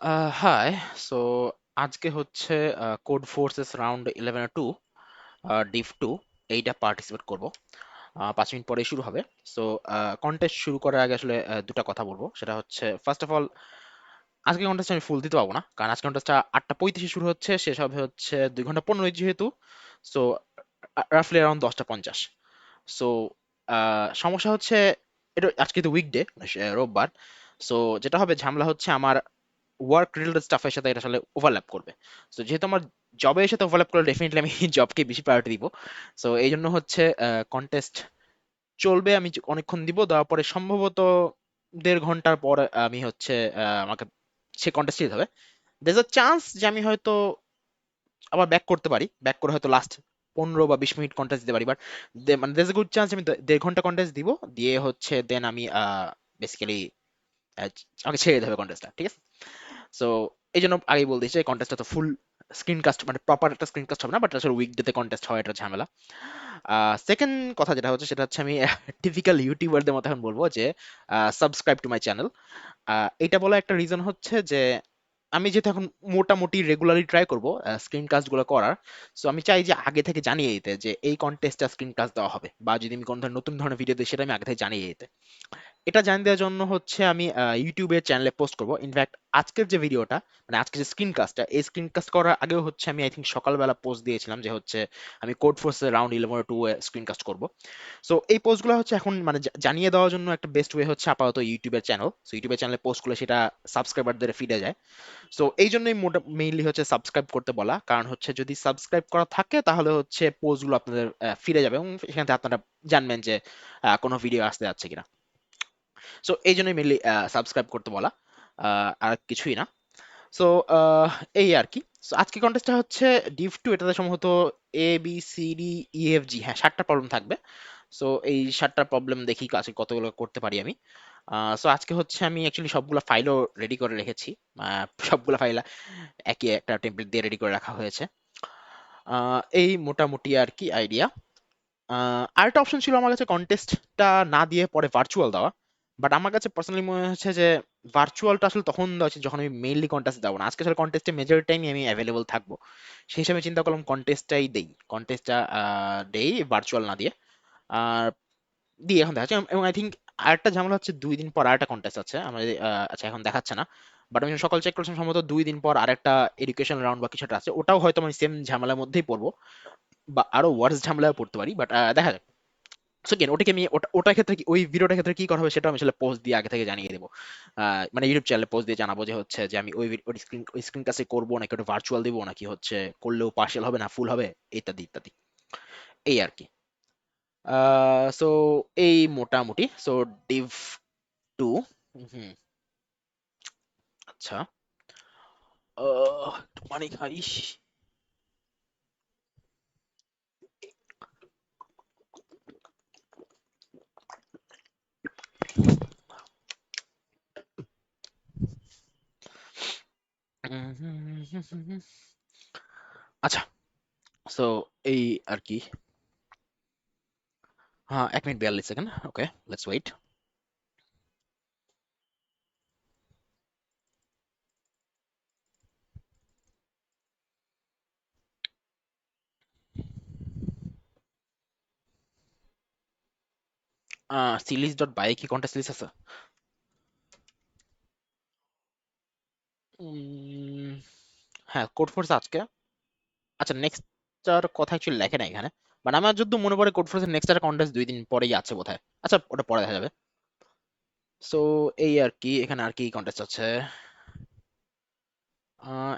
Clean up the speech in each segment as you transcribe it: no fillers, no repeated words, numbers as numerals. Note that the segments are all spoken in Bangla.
হাই। সো আজকে হচ্ছে কোড ফোর্সেস রাউন্ড 11-2 ডিভ 2 এইটা পার্টিসিপেট করব। 5 মিনিট পরে শুরু হবে। সো কন্টেস্ট শুরু করার আগে আসলে দুটা কথা বলবো। সেটা হচ্ছে ফার্স্ট অফ অল, আজকে কন্টেস্ট আমি ফুল দিতে পারবো না, কারণ আজকে কন্টেস্টটা 8:35 শুরু হচ্ছে, শেষ হবে হচ্ছে 2 ঘন্টা 15 যেহেতু। So রাফলি around 10:50। সো সমস্যা হচ্ছে, এটা আজকে তো উইকডে, রোববার। সো যেটা হবে ঝামেলা হচ্ছে, আমার ওয়ার্ক রিলেটেড স্টাফের সাথে এটা আসলে ওভারল্যাপ করবে। সো যেহেতু আমার জবের সাথে ওভারল্যাপ করলে ডেফিনেটলি আমি জবকে বেশি প্রায়োরিটি দিব। সো এই জন্য হচ্ছে কন্টেস্ট চলবে, আমি অনেকক্ষণ দিব, দেওয়ার পরে সম্ভবত 1.5 ঘন্টার পর আমি হচ্ছে আমাকে সে কন্টেস্ট দিতে হবে। দের আ চান্স যে আমি হয়তো আবার ব্যাক করতে পারি, ব্যাক করে হয়তো লাস্ট 15 বা 20 মিনিট কন্টেস্ট দিতে পারি, বাট মানে দের গুড চান্স আমি 1.5 ঘন্টা কন্টেস্ট দিব, দিয়ে হচ্ছে দেন আমি বেসিক্যালি আমাকে ছেড়ে দিতে হবে কন্টেস্টটা, ঠিক আছে? সো এই জন্য আগেই বলতে চাই, কন্টেস্টটা তো ফুল স্ক্রিন কাস্ট, মানে প্রপার একটা স্ক্রিন কাস্ট হবে না, বাট আসলে উইকডেতে কন্টেস্ট হয়, এটা ঝামেলা। সেকেন্ড কথা যেটা হচ্ছে সেটা হচ্ছে, আমি টিপিক্যাল ইউটিউবারদের মতো এখন বলবো যে সাবস্ক্রাইব টু মাই চ্যানেল। এটা বলা একটা রিজন হচ্ছে যে আমি যেহেতু এখন মোটামুটি রেগুলারলি ট্রাই করব স্ক্রিন কাস্ট গুলো করার। সো আমি চাই যে আগে থেকে জানিয়ে দিতে যে এই কন্টেস্টটা স্ক্রিন কাস্ট দেওয়া হবে, বা যদি আমি কোনো ধরনের নতুন ধরনের ভিডিও দিই সেটা আমি আগে থেকে জানিয়ে দিতে। এটা জানিয়ে দেওয়ার জন্য হচ্ছে আমি ইউটিউবের চ্যানেলে পোস্ট করব। ইনফ্যাক্ট আজকের যে ভিডিওটা, মানে আজকের যে স্ক্রিন কাস্টটা, এই স্ক্রিন কাস্ট করার আগেও হচ্ছে আমি আই থিঙ্ক সকালবেলা পোস্ট দিয়েছিলাম যে হচ্ছে আমি কোড ফোর্সের রাউন্ড 11-2 স্ক্রিন কাস্ট করব। সো এই পোস্টগুলো হচ্ছে এখন মানে জানিয়ে দেওয়ার জন্য একটা বেস্ট ওয়ে হচ্ছে আপাতত ইউটিউবের চ্যানেল। সো ইউটিউবের চ্যানেলে পোস্ট করলে সেটা সাবস্ক্রাইবারদের ফিডে যায়। সো এই জন্যই মেইনলি হচ্ছে সাবস্ক্রাইব করতে বলা, কারণ হচ্ছে যদি সাবস্ক্রাইব করা থাকে তাহলে হচ্ছে পোস্টগুলো আপনাদের ফিরে যাবে, এবং সেখান থেকে আপনারা জানবেন যে কোনো ভিডিও আসতে যাচ্ছে কিনা। সো এই জন্যই মেনলি সাবস্ক্রাইব করতে বলা, আর কিছুই না। সো এই আর কি। সো আজকে কন্টেস্টটা হচ্ছে ডিভ 2, এটাতে সম্ভবত ABCDEFG, হ্যাঁ 7টা প্রবলেম থাকবে। সো এই 7টা প্রবলেম দেখি আজকে কতগুলো করতে পারি আমি। সো আজকে হচ্ছে আমি অ্যাকচুয়ালি সবগুলো ফাইলও রেডি করে রেখেছি। সবগুলো ফাইল একই একটা টেমপ্লেট দিয়ে রেডি করে রাখা হয়েছে। এই মোটামুটি আর কি আইডিয়া। আরেকটা অপশন ছিল আমার কাছে, কন্টেস্টটা না দিয়ে পরে ভার্চুয়াল দেওয়া। বাট আমার কাছে পার্সোনালি মনে হচ্ছে যে ভার্চুয়ালটা আসলে তখন দেওয়া উচিত যখন আমি মেইনলি কন্টেস্ট দেবো না। আজকে আসলে কন্টেস্টে মেজর টাইমই আমি অ্যাভেলেবল থাকবো, সেই হিসাবে চিন্তা করলাম কন্টেস্টটাই দেই, কন্টেস্টটা দেই ভার্চুয়াল না দিয়ে। আর দিয়ে এখন দেখাচ্ছে, এবং আই থিঙ্ক আরেকটা ঝামেলা হচ্ছে 2 দিন পর আরেকটা কন্টেস্ট আছে আমাদের। আচ্ছা এখন দেখাচ্ছে না, বাট আমি সকাল চেক করছিলাম, সম্ভবত 2 দিন পর আরেকটা এডুকেশন রাউন্ড বা কিছুটা আছে, ওটাও হয়তো আমি সেম ঝামেলার মধ্যেই পড়বো, বা আরো ওয়ার্স ঝামেলায় পড়তে পারি, বাট দেখা যাক। সো কেন ওটাকে আমি ওটার ক্ষেত্রে ওই ভিডিওটার ক্ষেত্রে কি করা হবে সেটা আমি আসলে পোস্ট দিয়ে আগে থেকে জানিয়ে দেবো। মানে ইউটিউব চ্যানেলে পোস্ট দিয়ে জানাবো যে হচ্ছে যে আমি ওই স্ক্রিন কাছে করবো, নাকি ওটা ভার্চুয়াল দিব, নাকি হচ্ছে করলেও পার্সিয়াল হবে না ফুল হবে, ইত্যাদি ইত্যাদি। এই আর কি। সো এই মোটামুটি। So Depp 2। হুম। আচ্ছা। একটু পানি খাই। আচ্ছা। সো এই আর কি। হ্যাঁ, 1 minute 42 second. Okay, let's wait. Series dot by কি কন্টেস্ট লিস্ট আছে? উম, হ্যাঁ, কোড ফোর্স আজকে। আচ্ছা, নেক্সটটার কথা অ্যাকচুয়ালি লেখে না এখানে, বাট আমার যদি মনে পড়ে কোড ফোর্সের নেক্সট কন্টেস্ট 2 দিন পরেই আছে বোধহয়। আচ্ছা, ওটা পরে দেখা যাবে। সো এই আর কি, এখানে আর কি কন্টেস্ট আছে।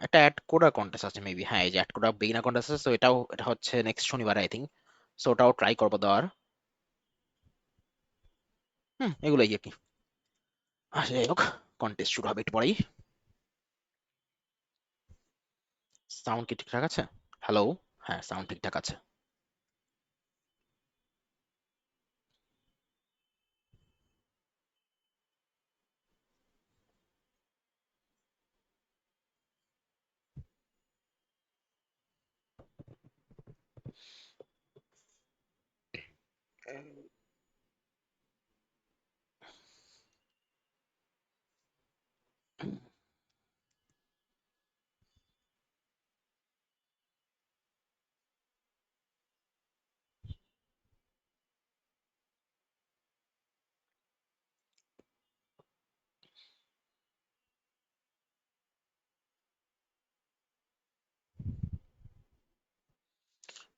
একটা অ্যাড কোডার কন্টেস্ট আছে মেবি, হ্যাঁ এই যে অ্যাড কোডার বিগিনার কন্টেস্ট আছে, সো এটা হচ্ছে নেক্সট শনিবার আই থিঙ্ক। সো ওটাও ট্রাই করবো দেওয়ার। এগুলোই আর কি। আচ্ছা যাই হোক, কন্টেস্ট শুরু হবে একটু পরেই। সাউন্ড কি ঠিকঠাক আছে? হ্যালো? হ্যাঁ, সাউন্ড ঠিকঠাক আছে।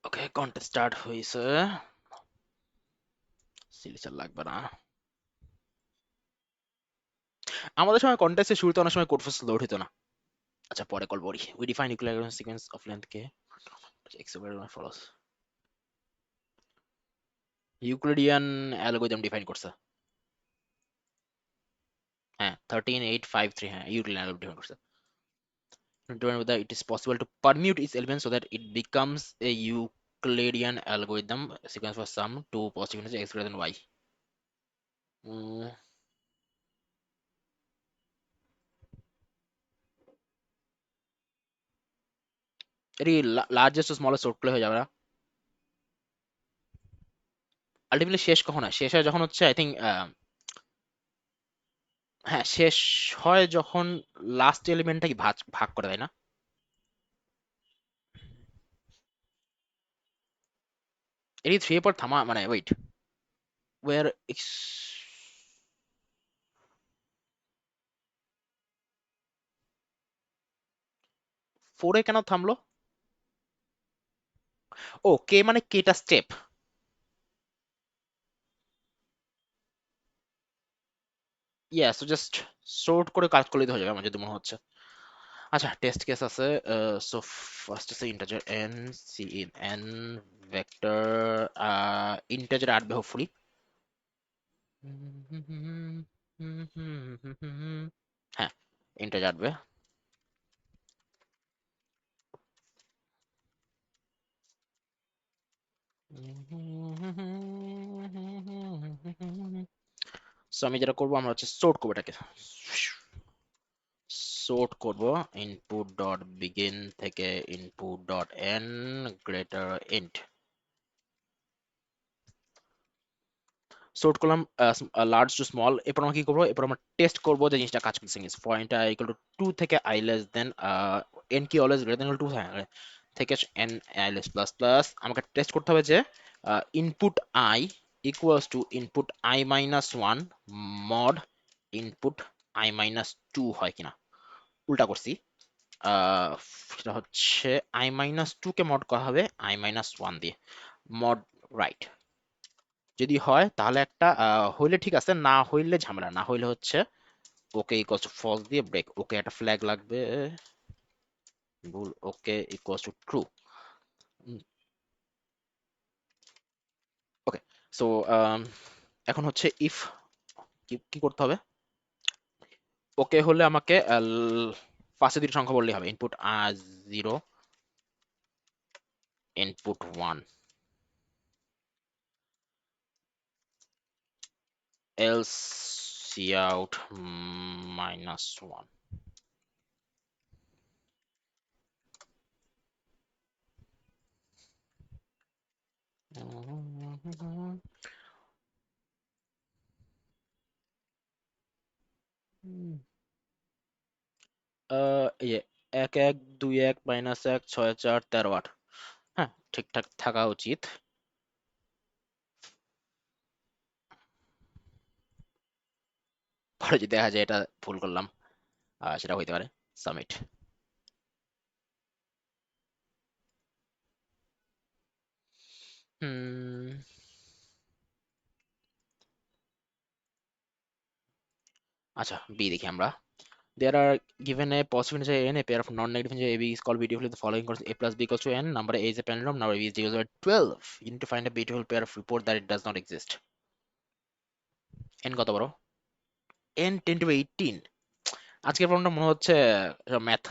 ওকে, কন্টেস্ট স্টার্ট হয়েছে। সিলিচার লাগবে না। আমাদের সময় কন্টেস্টের শুরুতে অনেক সময় কোড ফোর্স লোড হতো না। আচ্ছা, পরে কল করি। We define equilibrium sequence of length K x over follows. Euclidean algorithm define করছে। হ্যাঁ, 13853, হ্যাঁ ইউক্লিডিয়ান অ্যালগরিদম ডিফাইন করছে। Determine whether it is possible to permute its elements so that it becomes a Euclidean algorithm sequence for some two positive integers x greater than y. উম, এটি লার্জেস্ট স্মলেস্ট সোর্ট প্লে হয়ে যাবে না? আলটিমেটলি শেষ কখন হয়? শেষ হয় যখন হচ্ছে আই থিঙ্ক, হ্যাঁ শেষ হয় যখন লাস্ট এলিমেন্টটাকে ভাগ ভাগ করে দেয় না? এটি থ্রি এর পর থামা মানে ওয়েট, ওয়ার এক্স, ফোরে কেন থামলো? ও কে মানে কেটা স্টেপ। ইয়া, সো জাস্ট সর্ট করে কাজ করলেই তো হয়ে যাবে আমার যদি মনে হচ্ছে। আচ্ছা, টেস্ট কেস আছে। সো ফার্স্ট আছে integer n, c in n, vector integer আসবে হোপফুলি। হ্যাঁ, ইন্টাজার আসবে। সো আমি যেটা করবো, আমরা হচ্ছে সোর্ট করবো এটাকে। সোর্ট করব ইনপুট ডট বিগিন থেকে input dot N greater int. Sort করলাম লার্জ টু স্মল। এরপর আমরা কি করবো? এরপর আমরা টেস্ট করবো যে জিনিসটা কাজ করছে কিনা। পয়েন্ট আই ইকুয়াল টু 2 থেকে আই লেস দেন এন কি অলওয়েজ গ্রেটার দেন 2 থেকে n i less plus plus. আমাকে টেস্ট করতে হবে যে input i equals to input i minus one mod input i minus two হয় কিনা। উল্টা করছি। আহ, সেটা হচ্ছে আই মাইনাস টু কে মড করা হবে আই মাইনাস ওয়ান দিয়ে। মড রাইট যদি হয় তাহলে একটা হইলে ঠিক আছে, না হইলে ঝামেলা, না হইলে হচ্ছে ওকে ইকুয়ালস টু ফলস দিয়ে ব্রেক। ওকে একটা ফ্ল্যাগ লাগবে, ভুল, ওকে equals to true. Okay, so এখন হচ্ছে ইফ কি কি করতে হবে? ওকে হলে আমাকে ফার্স্টে দুটো সংখ্যা বললেই হবে, input zero, input one, else cout minus one. ইয়ে, এক এক দুই এক মাইনাস এক ছয় চার তেরো আট। হ্যাঁ, ঠিকঠাক থাকা উচিত। পরে যদি দেখা যায় এটা ভুল করলাম, সেটা হইতে পারে। সাবমিট। হুম, আচ্ছা বি দেখি আমরা। There are given a possible integer n, a pair of non-negative integer a b is called beautifully the following equals a plus b equals to n. Number a is a palindrome. Number b is equals to 12. You need to find a beautiful pair of report that it does not exist. n কত বড়? n 10 to 18। আজকের প্রবলেমটা মনে হচ্ছে ম্যাথ,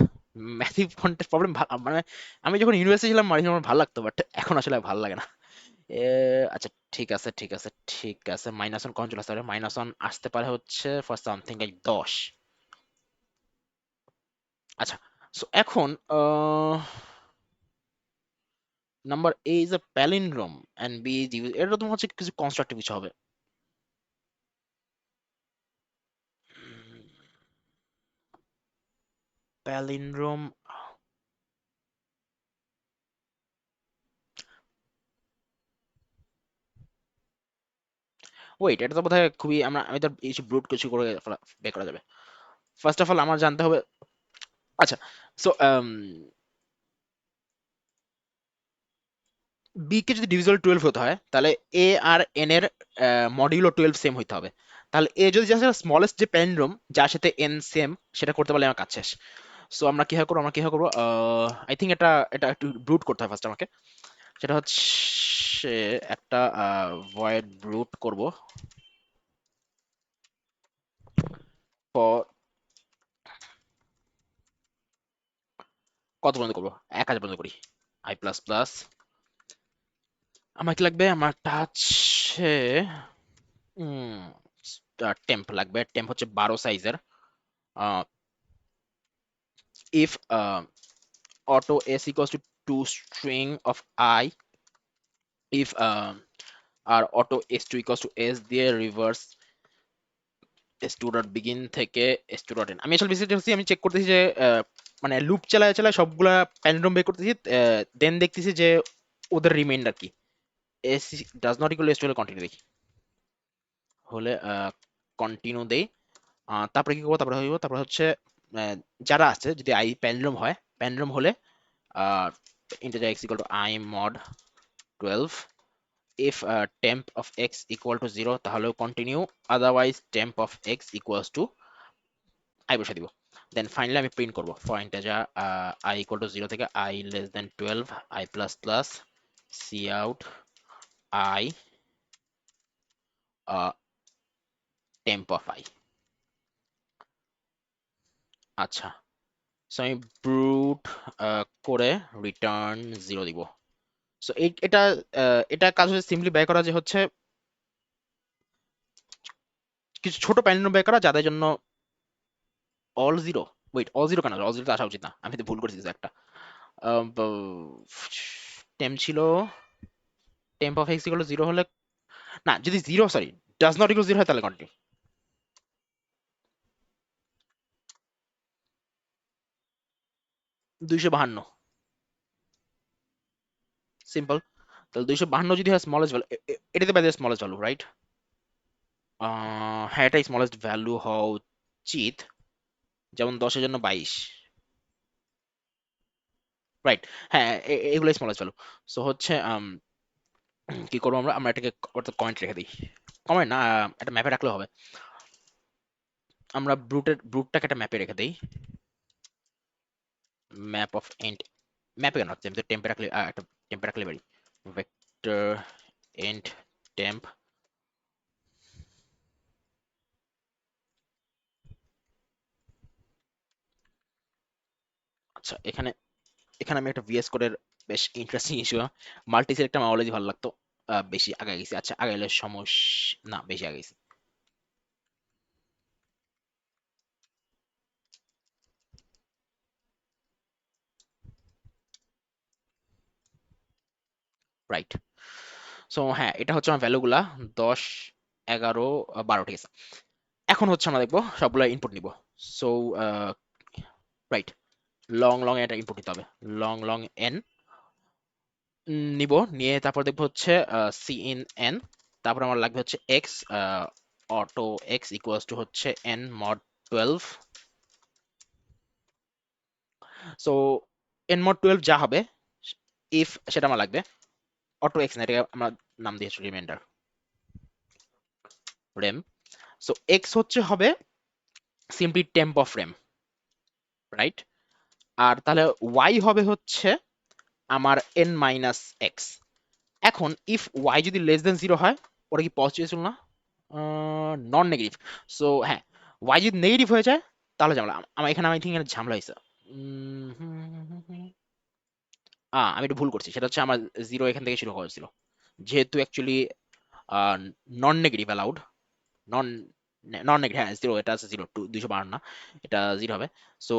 ম্যাথিভ কন্টেস্ট প্রবলেম। মানে আমি যখন ইউনিভার্সিটি ছিলাম মাঝে আমার ভালো লাগতো, বাট এখন আসলে ভালো লাগে না। এ, আচ্ছা ঠিক আছে ঠিক আছে ঠিক আছে। মাইনাস ওয়ান কখন চলে আসতে পারে? মাইনাস ওয়ান আসতে পারে হচ্ছে ফর সামথিং লাইক 10। আচ্ছা, সো এখন number A is a palindrome and B is use, এটা তো হচ্ছে কিছু কনস্ট্রাক্টিভ কিছু হবে। প্যালিন্ড্রোম, ওয়েট, এটা তো বোধহয় খুবই আমি তো এই ব্রুট কিছু করে বের করা যাবে। ফার্স্ট অফ অল আমার জানতে হবে। আচ্ছা, সো বি কে যদি ডিভিজিবল 12 হতে হয় তাহলে এ আর এন এর মডিউলো 12 সেম হইতে হবে। তাহলে এ যদি জাস্ট স্মলেস্ট যে প্যালিন্ড্রোম যার সাথে এন সেম, সেটা করতে পারলে আমার কাজ শেষ। সো আমরা কি হয় করবো আই থিঙ্ক এটা একটু ব্রুট করতে হয় ফার্স্ট আমাকে। সেটা হচ্ছে একটা ভয়েড ব্রুট করব for কত পর্যন্ত করবো, 1000 পর্যন্ত করি। আই প্লাস প্লাস আমার কি লাগবে, আমার হচ্ছে টেম্প লাগবে। টেম্প হচ্ছে 12 সাইজের। If auto s equals to string of I, if আর auto s2 equals to s দিয়ে রিভার্স s2 ডট বিগিন থেকে s2 ডট এন্ড। আমি আসলে বেশি আমি চেক করতেছি যে মানে লুপ চালায় চালায় সবগুলা প্যান্ড্রম বের করতেছি, দেন দেখতেছি যে ওদের রিমাইন্ডার কি। s does not equal s2 হলে কন্টিনিউ দেখি, হলে কন্টিনিউ দেই। তারপরে কি করবো, তারপরে হচ্ছে আহ, যারা আছে যদি আই প্যান্ড্রম হয়, প্যান্ড্রম হলে integer x equal to I mod 12। if temp of x equal to 0 তাহলেও continue, otherwise temp of x equals to i বসে দিব। দেন ফাইনালি আমি প্রিন্ট করব for integer I equal to 0 থেকে I less than 12 I plus plus cout I temp of I। আচ্ছা, সো আমি ব্রুট করে রিটার্ন 0 দিব। সো এটা কাজ হচ্ছে সিম্পলি বের করা, যে হচ্ছে কিছু ছোট প্যান্ডেল বের করা যাদের জন্য all zero. Wait, all zero কেন, অল জিরো তো আসা উচিত না, আমি তো ভুল করেছি একটা। টেম ছিল temp of x equal to 0 হলে, না যদি 0 সরি ডাজ নট ইকুয়াল 0 হয় তাহলে কন্টিনিউ। 252 সিম্পল। তাহলে 252 যদি হয় স্মলেস্ট ভ্যালু, এটাতে বাইরে স্মলেস্ট ভ্যালু রাইট। হ্যাঁ, এটাই স্মলেস্ট ভ্যালু হওয়া উচিত, যেমন 10-এর জন্য 22, রাইট। হ্যাঁ, এগুলোই স্মলেস্ট ভ্যালু। সো হচ্ছে কি করবো, আমরা আমরা এটাকে কমেন্ট রেখে দিই। কমেন্ট না, একটা ম্যাপে রাখলেও হবে। আমরা ব্রুটটাকে একটা ম্যাপে রেখে দিই। ম্যাপ অফ এন্ড, ম্যাপে কেন রাখছি, আমি তো টেম্পে রাখলে একটা টেম্পে রাখলে পারি। Vector and temp. আচ্ছা, এখানে এখানে আমি একটা ভিএস কোডের বেশ ইন্টারেস্টিং ইস্যু, মাল্টি সিলেক্ট আমার অলরেডি ভালো লাগতো, বেশি আগে গেছি। আচ্ছা, আগাইলে সমস্যা না, বেশি আগে গেছি। রাইট। সো হ্যাঁ, এটা হচ্ছে আমার ভ্যালুগুলা 10, 11, 12, ঠিক আছে। এখন হচ্ছে আমরা দেখবো সবগুলা ইনপুট নিব। সো রাইট, লং লং এটা ইনপুট নিতে হবে। লং লং এন নিব, নিয়ে তারপর দেখবো হচ্ছে সি ইন এন। তারপর আমার লাগবে হচ্ছে x, auto x equals to হচ্ছে n mod 12। So n mod 12 যা হবে, ইফ সেটা আমার লাগবে। অটো এক্স না, এটাকে আমরা নাম দিয়েছি রিমাইন্ডার রেম। সো এক্স হচ্ছে হবে simply temp of rem, right. আর তাহলে ওয়াই হবে হচ্ছে আমার এন মাইনাস এক্স। এখন ইফ ওয়াই যদি লেস দেন 0 হয়, ওটা কি পজিটিভ ছিল না, নন নেগেটিভ। সো হ্যাঁ, ওয়াই যদি নেগেটিভ হয়ে যায় তাহলে ঝামেলা। আমার এখানে আমি থিঙ্ক ঝামেলা হয়েছে। উম, হুম, হুম, হুম, হুম। আমি একটু ভুল করছি, সেটা হচ্ছে আমার 0 এখান থেকে শুরু হওয়া হয়েছিল, যেহেতু অ্যাকচুয়ালি নন নেগেটিভ অ্যালাউড। নন নন নেগেটিভ, হ্যাঁ 0, এটা আছে 0 টু 252 না, এটা 0 হবে। So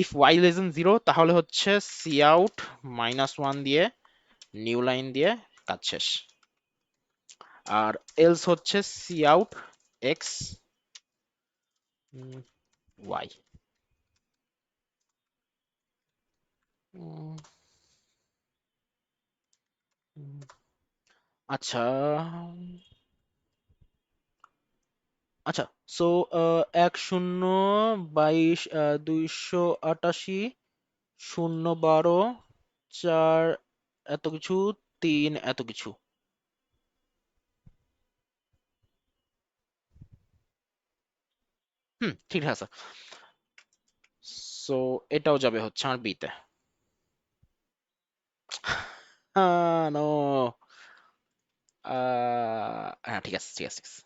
if y less than 0 তাহলে হচ্ছে সি আউট -1 দিয়ে নিউ লাইন দিয়ে কাজ শেষ। আর এলস হচ্ছে সি আউট এক্স ওয়াই। আচ্ছা, আচ্ছা। সো 1, 0, 22, 288, 0, 12, 4 এত কিছু 3 এত কিছু। ঠিক আছে। সো এটাও যাবে হচ্ছে আমার বিতে। নো। হ্যাঁ, ঠিক আছে, ঠিক আছে, ঠিক আছে।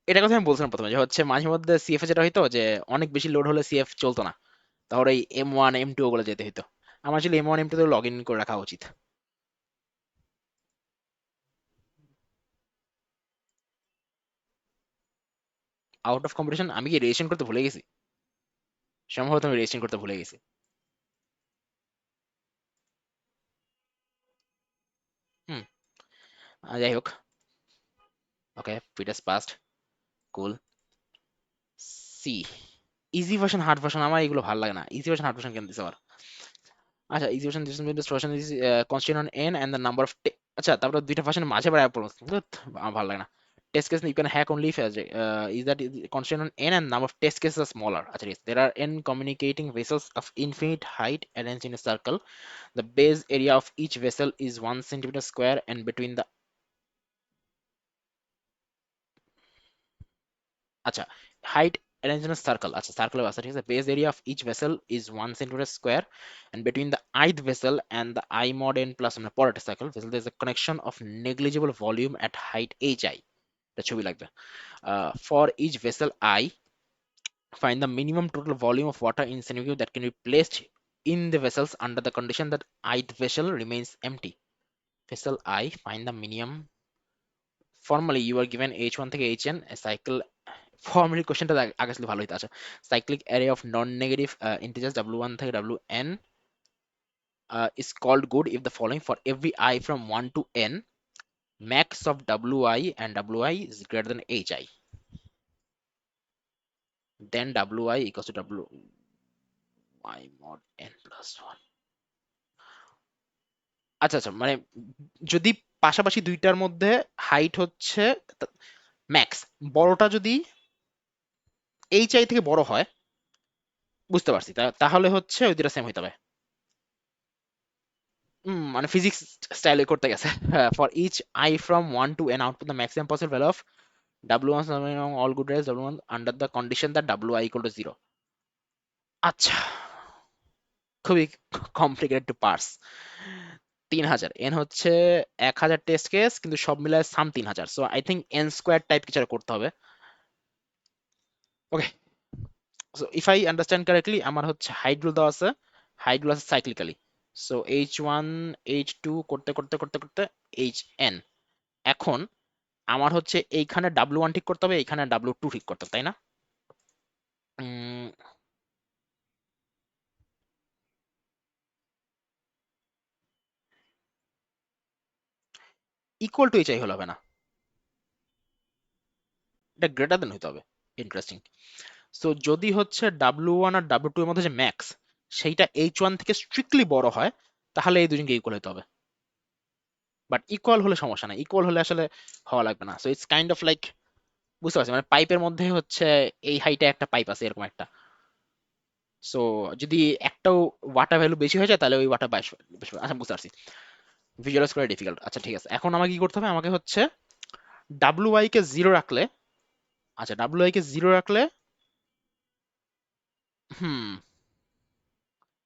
এটা কথা আমি বলছিলাম প্রথমে, যে হচ্ছে মাঝে মধ্যে সিএফ যেটা হইতো যে অনেক বেশি লোড হলে সিএফ চলতো না, তাহলে এই M1 M2 ওগুলো যেতে হইতো। আমার আসলে M1 M2 তো লগ ইন করে রাখা উচিত। আউট অফ কম্পিটিশন, আমি কি রেজিস্ট্রেশন করতে ভুলে গেছি? সম্ভবত আমি রেজিস্ট্রেশন করতে ভুলে গেছি। হুম। যাই হোক। ওকে, ফিটাস passed. Cool. C. Easy version hard version, আমার এগুলো ভালো লাগে না। ইজি ভার্সন হার্ড ভার্সন কেন দিছে আবার? আচ্ছা, easy version this mean version is constant on n and the number of আচ্ছা, তারপরে দুইটা ভার্সনের মাঝে আবার প্রবলেম। আমার ভালো লাগে না। Test case you can hack only if is that is constant on n and number of test cases are smaller. আচ্ছা, ঠিক আছে। There are n communicating vessels of infinite height arranged in a circle. The base area of each vessel is 1 centimeter square and between the আচ্ছা, height arranged in a circle, আচ্ছা সার্কেল আছে, ঠিক আছে। Base area of each vessel is 1 centimeter square and between the ith vessel and the I mod n plus মানে পরেরটা circle vessel there is a connection of negligible volume at height hi. এটা ছবি লাগবে। For each vessel I, find the minimum total volume of water in centrifuge that can be placed in the vessels under the condition that ith vessel remains empty. Vessel I, find the minimum. Formally you are given h1 থেকে hn a cycle. ফর্মালি কোশ্চেনটা আগে আসলে ভালো হইতো। আচ্ছা, cyclic array of non negative integers w1 থেকে wn is called good if the following: for every I from 1 to n, max of wi and wi is greater than hi, then wi equals to wi mod n plus 1। আচ্ছা আচ্ছা, মানে যদি পাশাপাশি দুইটার মধ্যে হাইট হচ্ছে ম্যাক্স, বড়টা যদি এইচ থেকে বড় হয়, বুঝতে পারছি, তাহলে হচ্ছে ওই দুটা সেম হইতে হবে। মানে ফিজিক্স স্টাইলে করতে গেছে। For each i from 1 to n, output the maximum possible value of w1 among all good rays w1 under the condition that wi equal to 0। আচ্ছা, খুবই কমপ্লিকেটেড টু পার্স। 3000 এন হচ্ছে 1000 টেস্ট কেস, কিন্তু সব মিলায় sum 3000, so I think n square type কিছু একটা করতে হবে। Okay, so if I understand correctly, আমার হচ্ছে হাইট গুলো দেওয়া আছে, হাইট গুলো আছে সাইক্লিক্যালি। সো h1 h2 করতে করতে করতে করতে hn। এখন আমার হচ্ছে এইখানে w1 ঠিক করতে হবে, এইখানে w2 ঠিক করতে হবে, তাই না? ইকুয়াল টু এইচ আই হলে হবে না, এটা গ্রেটার দেন হইতে হবে। ইন্টারেস্টিং। সো যদি হচ্ছে w1 আর w2 এর মধ্যে যে ম্যাক্স, সেইটা h1 থেকে স্ট্রিক্টলি বড় হয়, তাহলে এই দুজনকে ইকুয়াল হতে হবে। বাট ইকুয়াল হলে সমস্যা নাই, ইকুয়াল হলে আসলে হওয়া লাগবে না। So it's kind of like, বুঝতে পারছি, মানে পাইপের মধ্যে হচ্ছে এই হাইটে একটা পাইপ আছে, এরকম একটা। সো যদি একটাও ওয়াটার ভ্যালু বেশি হয়ে যায়, তাহলে ওই ওয়াটার বেশি বেশি। আচ্ছা, বুঝতে পারছি। ভিজুয়ালাইজ করা ডিফিকাল্ট। আচ্ছা, ঠিক আছে, এখন আমাকে কি করতে হবে? আমাকে হচ্ছে ডাব্লিউ কে জিরো রাখলে, আচ্ছা ডাব্লিউ কে জিরো রাখলে, হুম,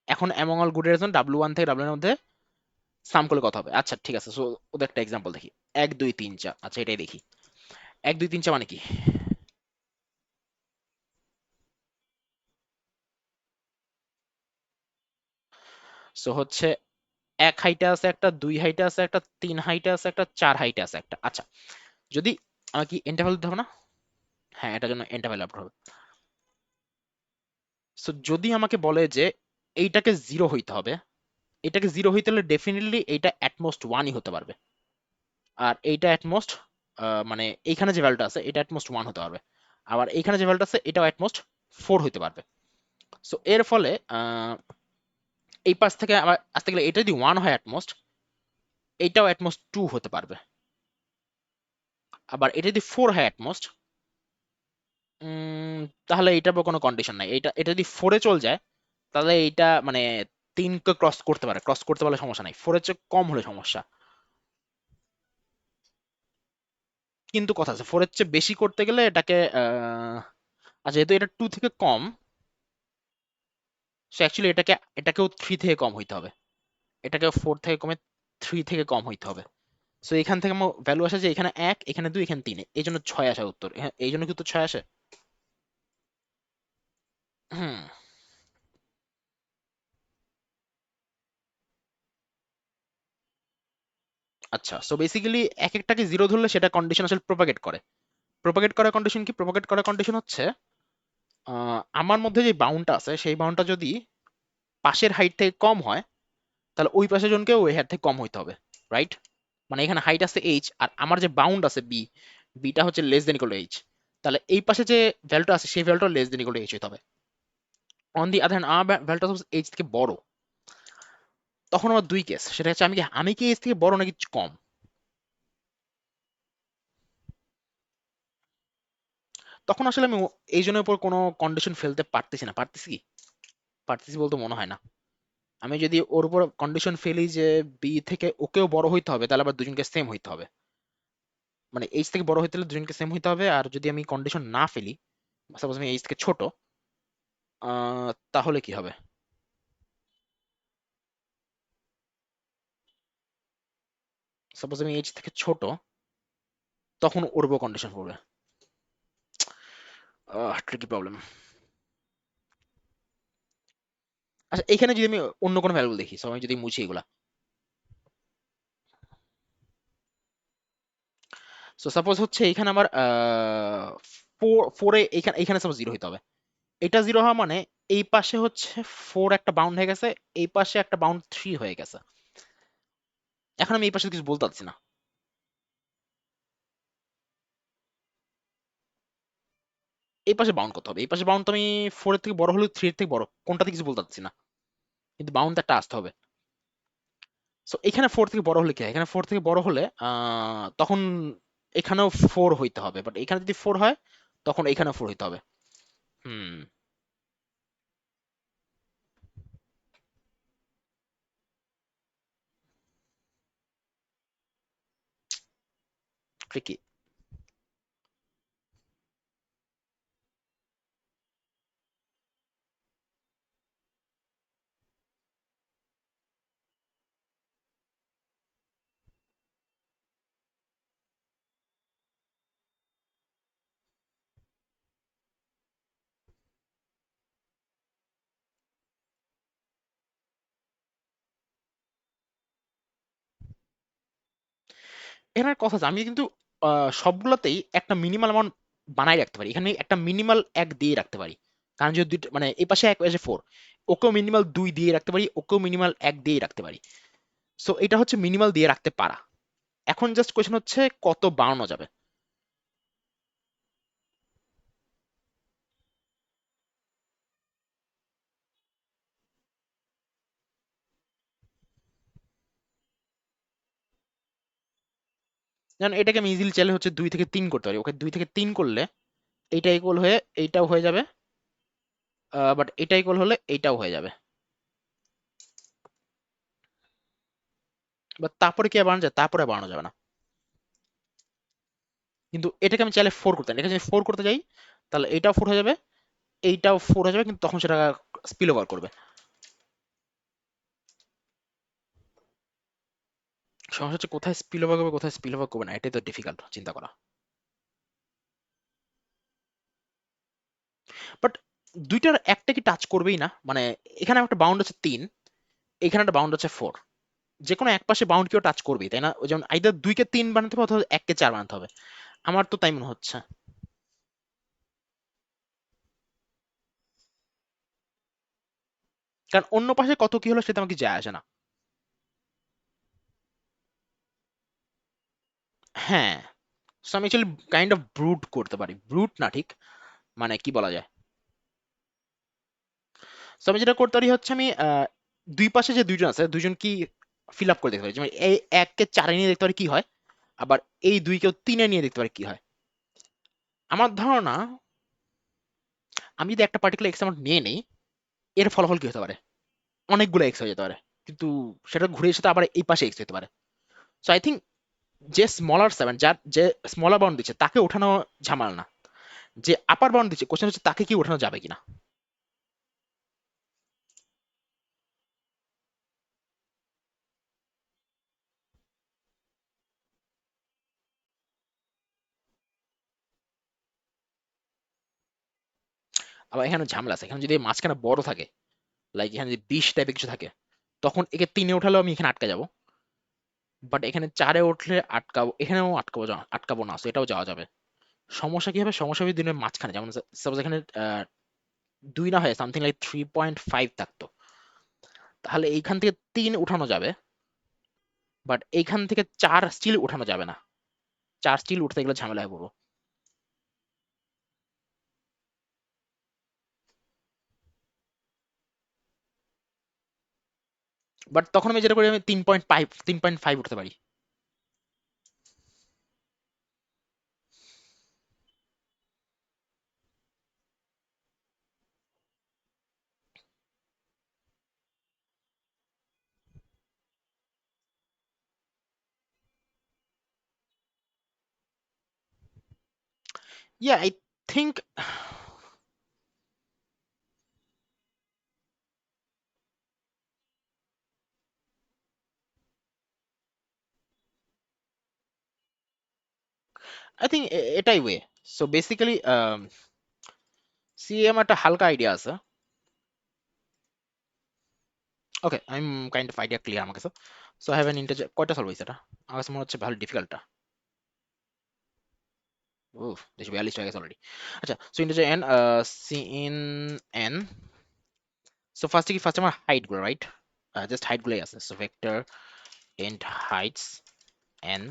এখন অ্যামং অল গুডের জন্য w1 থেকে w এর মধ্যে সাম করলে কথা হবে। আচ্ছা, ঠিক আছে। সো ওদের একটা এক্সাম্পল দেখি। 1 2 3 4, আচ্ছা এটাই দেখি। 1 2 3 4 মানে কি? সো হচ্ছে এক হাইটে আছে একটা, দুই হাইটে আছে একটা, তিন হাইটে আছে একটা, চার হাইটে আছে একটা। আচ্ছা, যদি আমাকে কি ইন্টারভ্যাল দিতে হবে না? হ্যাঁ, এটার জন্য ইন্টারভ্যাল আপলোড হবে। সো যদি আমাকে বলে যে এইটাকে জিরো হইতে হবে, এটাকে জিরো হইতে হলে ডেফিনেটলি এইটা অ্যাটমোস্ট ওয়ানই হতে পারবে। আর এইটা অ্যাটমোস্ট, মানে এইখানে যে ভ্যালুটা আছে এটা অ্যাটমোস্ট ওয়ান হতে পারবে। আবার এইখানে যে ভ্যালুটা আছে এটাও অ্যাটমোস্ট ফোর হইতে পারবে। সো এর ফলে এই পাশ থেকে আবার আসতে গেলে, এটা যদি ওয়ান হয় অ্যাটমোস্ট, এইটাও অ্যাটমোস্ট টু হতে পারবে। আবার এটা যদি ফোর হয় অ্যাটমোস্ট, তাহলে এটার কোনো কন্ডিশন নাই। এটা এটা যদি ফোরে চল যায়, তাহলে এইটা মানে তিনকে ক্রস করতে পারে, ক্রস করতে পারলে সমস্যা নাই, ফোরের চেয়ে কম হলে সমস্যা। কিন্তু কথা আছে, 4 এর চেয়ে বেশি করতে গেলে এটাকে আচ্ছা যেহেতু এটা 2 থেকে কম, সো অ্যাকচুয়ালি এটাকেও 3 থেকে কম হইতে হবে, এটাকেও 4 থেকে কমে 3 থেকে কম হইতে হবে। সো এখান থেকে আমার ভ্যালু আসে যে এখানে 1, এখানে 2, এখানে 3, এই জন্য 6 আসা উত্তর। হ্যাঁ, এই জন্য কি উত্তর 6 আসে? হুম। আচ্ছা, সো বেসিক্যালি এক একটাকে জিরো ধরলে সেটা কন্ডিশন আসলে প্রপাগেট করে। প্রপাগেট করার কন্ডিশন কি? প্রপাগেট করার কন্ডিশন হচ্ছে আমার মধ্যে যে বাউন্ডটা আছে সেই বাউন্ডটা যদি পাশের হাইট থেকে কম হয়, তাহলে ওই পাশের জনকে ওই হাইট থেকে কম হইতে হবে, রাইট? মানে এখানে হাইট আছে এইচ আর আমার যে বাউন্ড আছে বি, বিটা হচ্ছে less than equal to H, তাহলে এই পাশে যে ভ্যালুটা আছে সেই ভ্যালুটা less than equal to H হইতে হবে। অন দি আদার হ্যান্ড আমার ভ্যালুটা এইচ থেকে বড়, তখন আমার দুই কেস, সেটা হচ্ছে আমি কি এইচ থেকে বড় নাকি কম। তখন আসলে আমি এই জনের উপর কোনো কন্ডিশন ফেলতে পারতেছি না, পারতেছি কি? পারতেছি বলতে মনে হয় না। আমি যদি ওর উপর কন্ডিশন ফেলি যে বি থেকে ওকেও বড় হইতে হবে, তাহলে আবার দুজনকে সেম হইতে হবে। মানে এইচ থেকে বড় হইতে হলে দুজনকে সেম হইতে হবে, আর যদি আমি কন্ডিশন না ফেলি, সাপোজ আমি এইচ থেকে ছোট, তাহলে কি হবে? সাপোজ আমি এইচ থেকে ছোট, তখন ওর উপর কন্ডিশন পড়বে। Tricky problem. আচ্ছা এখানে যদি আমি অন্য কোনো ভ্যালু দেখি, সো আমি যদি মুছি এগুলা, সো সাপোজ হচ্ছে এখানে আমার ফোরে, এখানে এখানে সাপোজ জিরো হইতে হবে। এটা জিরো হওয়া মানে এই পাশে হচ্ছে 4 একটা বাউন্ড হয়ে গেছে, এই পাশে একটা বাউন্ড 3 হয়ে গেছে। এখন আমি এই পাশে কিছু বলতে পারছি না। এই পাশে বাউন্ড কত হবে? এই পাশে বাউন্ড তো আমি 4 এর থেকে বড় হলেও 3 এর থেকে বড়, কোনটাতে কিছু বলতে পারছি না, কিন্তু বাউন্ড একটা আসতে হবে। সো এখানে 4 থেকে বড় হলে কি হয়? এখানে 4 থেকে বড় হলে তখন এখানেও 4 হইতে হবে, বাট এখানে যদি 4 হয় তখন এখানে 4 হইতে হবে। হুম। ট্রিকি। এখানে কথা আছে, আমি কিন্তু সবগুলোতেই একটা মিনিমাল অ্যামাউন্ট বানাই রাখতে পারি, এখানে একটা মিনিমাল 1 দিয়ে রাখতে পারি। কারণ যদি মানে এই পাশে 1 আছে 4, ওকেও মিনিমাল 2 দিয়ে রাখতে পারি, ওকেও মিনিমাল 1 দিয়ে রাখতে পারি। সো এটা হচ্ছে মিনিমাল দিয়ে রাখতে পারা। এখন জাস্ট কোয়েশ্চেন হচ্ছে কত বাড়ানো যাবে। যেমন এটাকে আমি ইজিলি চাইলে হচ্ছে 2 থেকে 3 করতে পারি, ওকে 2 থেকে 3 করলে এইটা ইকুয়াল হয়ে এইটাও হয়ে যাবে, বাট এটা ইকুয়াল হলে এইটাও হয়ে যাবে। বাট তারপরে কি আর বাড়ানো যায়? তারপরে বাড়ানো যাবে না। কিন্তু এটাকে আমি চাইলে 4 করতে পারি, এটাকে যদি 4 করতে যাই তাহলে এইটাও 4 হয়ে যাবে, এইটাও 4 হয়ে যাবে, কিন্তু তখন সেটা স্পিল ওভার করবে। সমস্যা হচ্ছে কোথায় স্পিল ওভার করবে কোথায় স্পিল ওভার করবে না, এটাই তো ডিফিকাল্ট চিন্তা করা। বাট দুইটার একটা কি টাচ করবেই না? মানে এখানে একটা বাউন্ড আছে 3, এখানে একটা বাউন্ড আছে 4, যে কোনো এক পাশে বাউন্ড কেউ টাচ করবেই, তাই না? ওই যেমন আইদার 2 কে 3 বানাতে হবে অথবা 1 কে 4 বানাতে হবে। আমার তো তাই মনে হচ্ছে। কারণ অন্য পাশে কত কি হলো সেটা আমাকে যায় আসে না। হ্যাঁ। সো আমি অ্যাকচুয়ালি কাইন্ড অফ ব্রুট করতে পারি, ব্রুট না ঠিক, মানে কি বলা যায়। সো আমি যেটা করতে পারি হচ্ছে আমি দুই পাশে যে দুইজন আছে দুইজন কি ফিল আপ করে দেখতে পারি, যেমন এই 1 কে 4 নিয়ে দেখতে পারি কি হয়, আবার এই 2 কেও 3 নিয়ে দেখতে পারি কি হয়। আমার ধারণা আমি যদি একটা পার্টিকুলার এক্স অ্যামাউন্ট নিয়ে নেই, এর ফলাফল কি হতে পারে? অনেকগুলো এক্স হয়ে যেতে পারে, কিন্তু সেটা ঘুরে এসে তো আবার এই পাশে এক্স হতে পারে। সো আই থিঙ্ক যে স্মলার সেভেন, যার যে স্মলার বাউন্ড দিচ্ছে তাকে ওঠানো ঝামেলা না, যে আপার বাউন্ড দিচ্ছে কোশ্চেন হচ্ছে তাকে কি ওঠানো যাবে কিনা। আবার এখানে ঝামেলা আছে, এখানে যদি এই মাঝখানে বড় থাকে, লাইক এখানে যদি 20 টাইপের কিছু থাকে, তখন একে 3-এ উঠালেও আমি এখানে আটকে যাব। বাট এখানে 4-এ উঠলে আটকাবো, এখানেও আটকাবো, আটকাবো না, so এটাও যাওয়া যাবে। সমস্যা কি হবে, সমস্যা হবে দিনের মাঝখানে, যেমন সাপোজ এখানে 2 না হয় সামথিং লাইক 3.5 থাকতো, তাহলে এইখান থেকে 3 উঠানো যাবে, বাট এইখান থেকে 4 স্টিল উঠানো যাবে না। 4 স্টিল উঠতে গেলে ঝামেলা হয়ে পড়বো। বাট তখন আমি যেটা করি, আমি 3.5 উঠতে পারি। Yeah, I think I think এটাই ওয়ে। সো বেসিক্যালি সিএম একটা হালকা আইডিয়া আছে। Okay, I am kind of idea clear আমার কাছে। So I have an integer, কয়টা সলভ হয়েছে এটা? আমার কাছে মনে হচ্ছে ভালো ডিফিকাল্টটা। উফ, 42 হয়ে গেছে অলরেডি। আচ্ছা, so integer n, c in n. So ফার্স্টে কি, ফার্স্ট আমার হাইট গুলো, রাইট? জাস্ট হাইট গুলোই আছে, so vector int Heights N.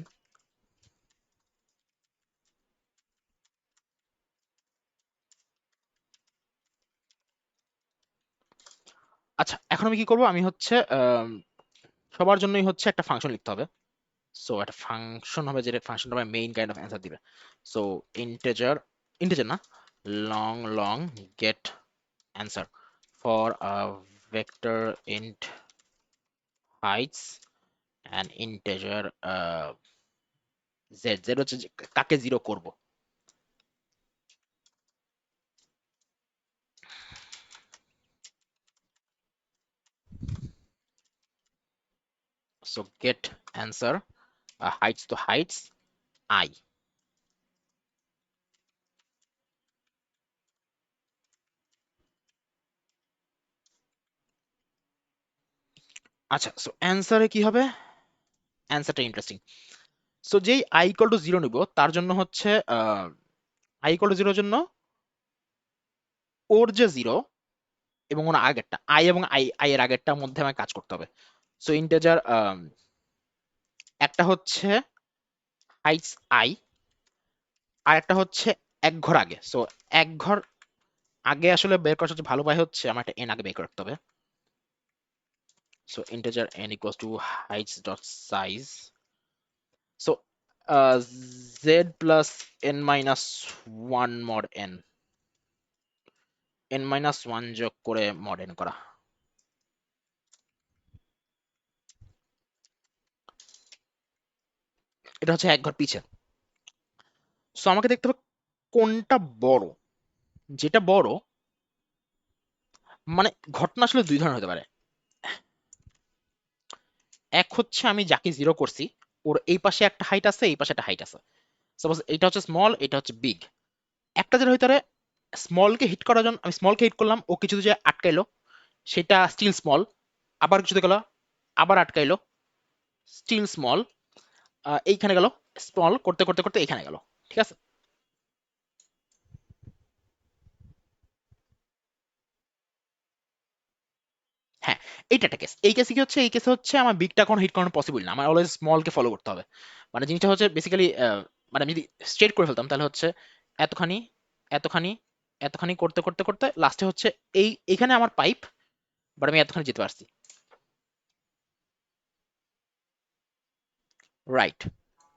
আচ্ছা, এখন আমি কি করবো, আমি হচ্ছে সবার জন্যই হচ্ছে একটা ফাংশন লিখতে হবে। সো একটা ফাংশন হবে, যেটা ফাংশনটা আমার মেইন কাইন্ড অফ অ্যান্সার দিবে। সো ইন্টিজার, ইন্টিজার না, long long get answer for vector int heights and integer z। z হচ্ছে যে কাকে জিরো করব। সো গেট অ্যান্সার, heights তো heights I। আচ্ছা, সো অ্যান্সারে কি হবে, অ্যান্সারটা ইন্টারেস্টিং। সো যেই i ইকুয়াল টু জিরো নিব, তার জন্য হচ্ছে i ইকুয়াল টু জিরোর জন্য ওর যে জিরো এবং ওর আগেরটা, i এবং i এর আগেরটার মধ্যে আমাকে কাজ করতে হবে। সো ইন্টিজার একটা হচ্ছে হাইটস i, আর একটা হচ্ছে এক ঘর আগে। সো এক ঘর আগে আসলে বের করার সবচেয়ে ভালো উপায় হচ্ছে আমার একটা n আগে বের করতে হবে। So integer n equals to heights dot size. So z plus n minus one mod n minus one যোগ করে মড n করা। এটা হচ্ছে এক ঘর পিছে। সো আমাকে দেখতে হবে কোনটা বড়। যেটা বড়, মানে ঘটনা আসলে দুই ধরনের হতে পারে। এক হচ্ছে আমি যাকে জিরো করছি, ওর এই পাশে একটা হাইট আছে, এই পাশে একটা হাইট আছে। সাপোজ এটা হচ্ছে স্মল, এটা হচ্ছে বিগ। একটা যেটা হইতে পারে, স্মলকে হিট করার জন্য আমি স্মলকে হিট করলাম, ও কিছু যে আটকাইলো, সেটা স্টিল স্মল। আবার কিছুতে গেল, আবার আটকাইলো, স্টিল স্মল। এইখানে গেল, স্মল করতে করতে করতে এইখানে গেল। ঠিক আছে। হ্যাঁ, এইটা একটা কেস। এই কেসে কি হচ্ছে, এই কেসে হচ্ছে আমার বিগটা কোনো হিট করানো পসিবল না, আমার অলওয়েজ স্মলকে ফলো করতে হবে। মানে জিনিসটা হচ্ছে বেসিক্যালি, মানে আমি যদি স্ট্রেট করে ফেলতাম তাহলে হচ্ছে এতখানি, এতখানি, এতখানি করতে করতে করতে লাস্টে হচ্ছে এইখানে আমার পাইপ, বাট আমি এতখানি যেতে পারছি। রাইট।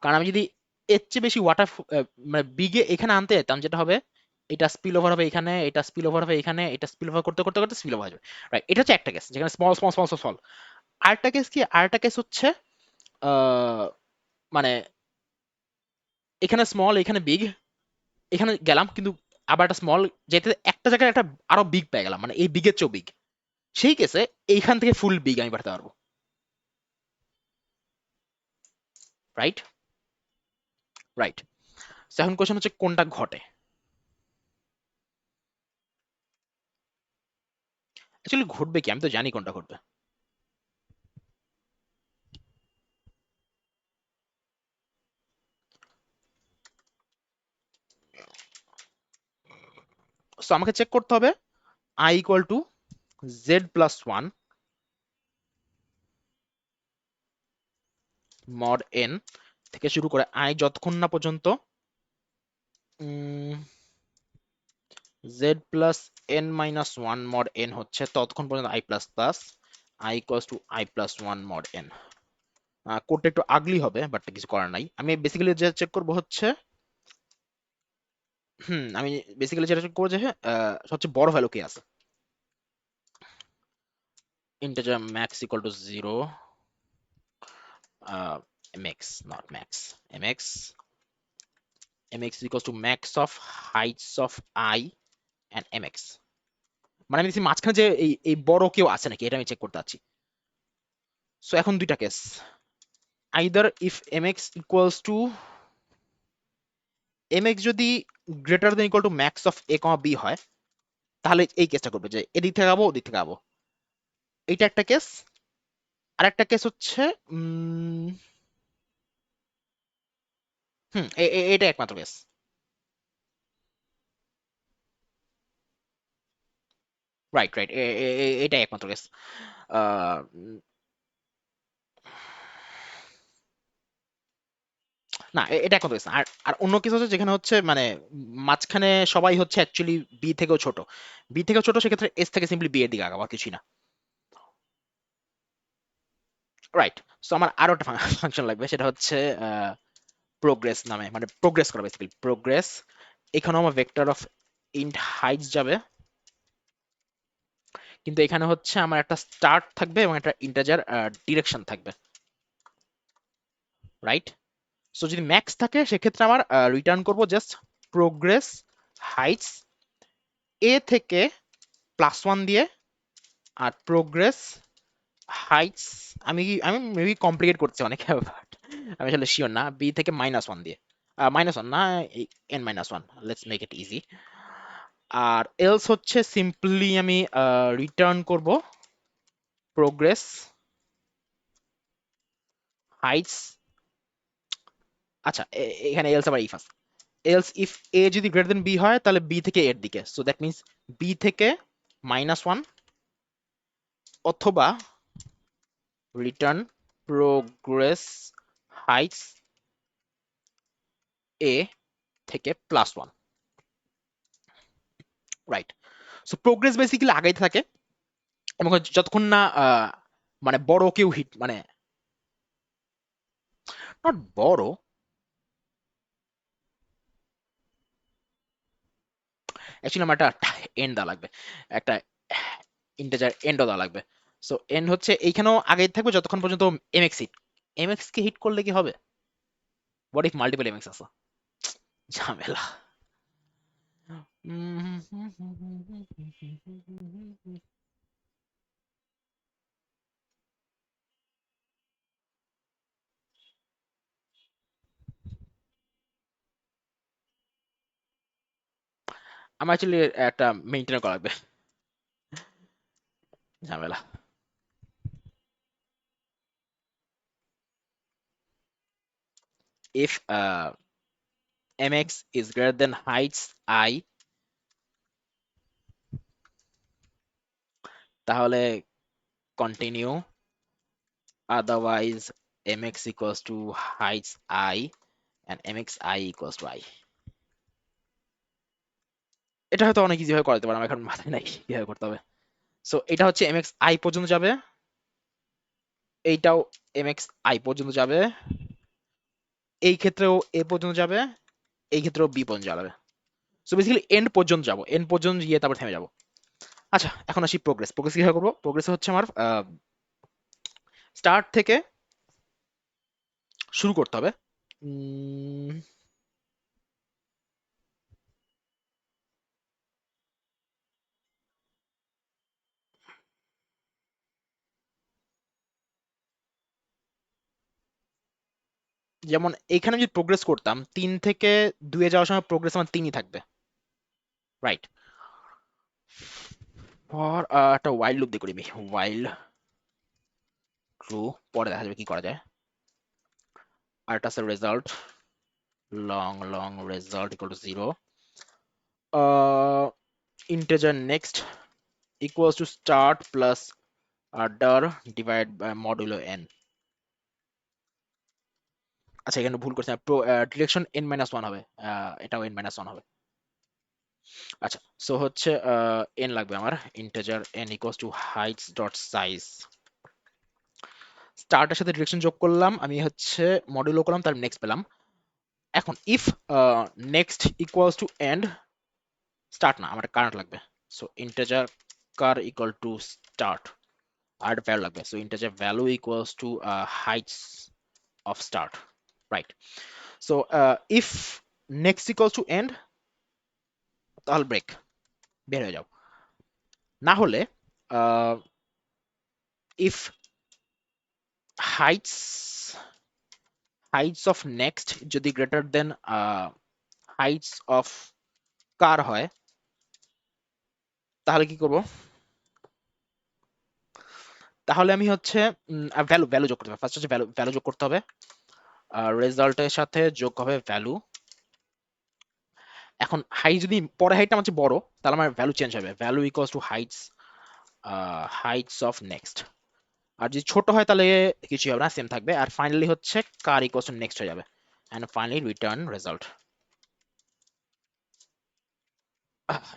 কারণ আমি যদি এর চেয়ে বেশি ওয়াটার, মানে বিগে এখানে আনতে যেতাম, যেটা হবে এটা স্পিল ওভার হবে এখানে, এটা স্পিল ওভার হবে এখানে, এটা স্পিল ওভার করতে করতে করতে স্পিল ওভার হবে। রাইট, এটা হচ্ছে একটা কেস যেখানে স্মল স্মল স্মল স্মল। আরেকটা কেস কি, আরেকটা কেস হচ্ছে আহ, মানে এখানে স্মল, এখানে বিগ, এখানে গেলাম কিন্তু আবার একটা স্মল, যেতে একটা জায়গায় একটা আরো বিগ পেয়ে গেলাম, মানে এই বিগের চেয়েও বিগ। সেই কেসে এইখান থেকে ফুল বিগ আমি পাঠাতে পারবো, রাইট? রাইট। এখন কোশ্চেন হচ্ছে কোনটা ঘটে। অ্যাকচুয়ালি ঘটবে কি, আমি তো জানি কোনটা ঘটবে। সো আমাকে চেক করতে হবে i equal to Z plus one mod N থেকে শুরু করে i যতক্ষণ না পর্যন্ত Z plus N minus one mod N হচ্ছে, ততক্ষণ পর্যন্ত i plus plus i equals to i plus one mod N. কোডটা একটু আগলি হবে, বাট কিছু করার নাই। আমি বেসিক্যালি যে চেক করবো হচ্ছে, আমি বেসিক্যালি যেটা চেক করবো যে সবচেয়ে বড় ভ্যালু কি আছে। Integer max equal to zero, mx not max, mx equals to max of heights of I and mx। মানে আমি দেখছি মাঝখানে যে এই এই বড় কেউ আছে নাকি, এটা আমি চেক করতে চাচ্ছি। সো এখন দুইটা case, either if mx equals to mx যদি greater than equal to max of a comma b হয়, তাহলে এই কেসটা করবে যে এদিক থেকে আবো ওদিক থেকে আবো। এইটা একটা কেস। আর একটা কেস হচ্ছে এটা একমাত্র কেস। রাইট, রাইট, এটা একমাত্র কেস। না, এটা একমাত্র কেস। আর আর অন্য কেস হচ্ছে যেখানে হচ্ছে মানে মাঝখানে সবাই হচ্ছে অ্যাকচুয়ালি বি থেকেও ছোট, বি থেকেও ছোট, সেক্ষেত্রে এস থেকে সিম্পলি বি এর দিকে আগাবো, আর কিছুই না। রাইট। সো আমার আরো একটা ফাংশন লাগবে, সেটা হচ্ছে প্রোগ্রেস নামে, মানে প্রোগ্রেস করা বেসিক্যালি প্রোগ্রেস। এখানেও আমার ভেক্টর অফ ইন্ট হাইটস যাবে, কিন্তু এখানে হচ্ছে আমার একটা স্টার্ট থাকবে এবং একটা ইন্টিজার ডিরেকশন থাকবে, রাইট? সো যদি ম্যাক্স থাকে সেক্ষেত্রে আমার রিটার্ন করব জাস্ট প্রোগ্রেস হাইটস এ থেকে প্লাস ওয়ান দিয়ে, আর প্রোগ্রেস হাইটস, আমি মেবি কমপ্লিকেট করছি অনেক বাট আমি আসলে শিওর না, বি থেকে মাইনাস ওয়ান দিয়ে, মাইনাস ওয়ান না, n minus one, let's make it easy. আর এলস হচ্ছে সিম্পলি আমি রিটার্ন করব প্রোগ্রেস হাইটস। আচ্ছা, এখানে এলস আবার ইফ আছে, এলস ইফ এ যদি গ্রেটার দেন বি হয় তাহলে বি থেকে এর দিকে, সো দ্যাট মিনস বি থেকে মাইনাস ওয়ান, অথবা রিটার্ন প্রোগ্রেস হাইটস এ থেকে plus one, right? So progress basically আগাইতে থাকে এবং যতক্ষণ না মানে বড় কেউ হিট, মানে নট বড়, অ্যাকচুয়ালি আমার একটা এন্ড দেওয়া লাগবে, একটা ইন্টিজার এন্ডও দেওয়া লাগবে। সো এন্ড হচ্ছে এইখানেও আগাইতে থাকবে যতক্ষণ পর্যন্ত এমএক্স হিট, এমএক্স কে হিট করলে কি হবে, হোয়াট ইফ মাল্টিপল এমএক্স আছে, ঝামেলা। আমার অ্যাকচুয়ালি একটা মেনটেন করা লাগবে, ঝামেলা। If mx is greater than heights I, তাহলে continue, otherwise mx equals to heights I and mxi equals to I। এটা হয়তো অনেক ইজি ভাবে করা যেতে পারে, আমার এখন মাথায় নাই কিভাবে করতে হবে। সো এটা হচ্ছে mxi পর্যন্ত যাবে, এইটাও mxi পর্যন্ত যাবে, এই ক্ষেত্রেও এ পর্যন্ত যাবে, এই ক্ষেত্রেও বি পর্যন্ত যাবে। সো বেসিক্যালি এন্ড পর্যন্ত যাবো, এন্ড পর্যন্ত গিয়ে তারপর থেমে যাবো। আচ্ছা, এখন আসি প্রোগ্রেস। প্রোগ্রেস কিভাবে করবো? প্রোগ্রেস হচ্ছে আমার স্টার্ট থেকে শুরু করতে হবে। যেমন এইখানে যদি প্রোগ্রেস করতাম 3 থেকে 2 এ যাওয়ার সময় প্রোগ্রেস আমার 3ই থাকবে, রাইট? ফর একটা ওয়াইল লুপ দিয়ে করি, ওয়াইল ট্রু, পরে দেখা যাবে কি করা যায়। আর একটা আছে result, long long result equal to 0, integer next equals to start plus dir divide by modulo n। আচ্ছা এখানে ভুল করছি, ডিরেকশন n-1 হবে, এটাও n-1 হবে। আচ্ছা, সো হচ্ছে n লাগবে আমার, integer n equals to heights dot size, স্টার্টের সাথে ডিরেকশন যোগ করলাম, আমি হচ্ছে মডুলো করলাম, তার নেক্সট পেলাম। এখন if next equals to end, start না, আমার কারেন্ট লাগবে, so integer cur equal to start, আর ভ্যালু লাগবে, so integer value equals to heights of start, right? So if next equals to end, তাহলে ব্রেক, বের হয়ে যাও। না হলে if heights heights of next যদি greater than heights of cur হয়, তাহলে কি করব? তাহলে আমি হচ্ছে ভ্যালু ভ্যালু যোগ করতে হবে, ফার্স্ট হচ্ছে ভ্যালু ভ্যালু যোগ করতে হবে, রেজাল্টের সাথে যোগ হবে ভ্যালু। এখন হাইট যদি পরে হাইটটা আমার চেয়ে বড়, তাহলে আমার ভ্যালু চেঞ্জ হবে, value equals to heights heights of next. আর যদি ছোট হয় তাহলে কিছুই হবে না, সেম থাকবে। আর ফাইনালি হচ্ছে কার ইকুয়ালস টু নেক্সট হয়ে যাবে, এন্ড ফাইনালি রিটার্ন রেজাল্ট।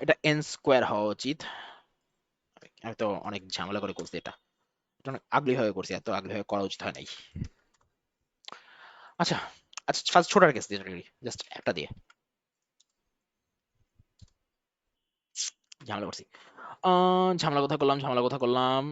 এটা এন স্কোয়ার হওয়া উচিত, আমি তো অনেক ঝামেলা করে করছি এটা, এটা অনেক আগলি হয়ে করছি, এত আগলি হয়ে করা উচিত হয় নাই। আচ্ছা, আচ্ছা ফার্স্ট ছোট কেস দিয়ে জাস্ট একটা দিয়ে ঝামেলা করছি। ঝামেলা কোথায় করলাম, ঝামেলা কোথায় করলাম,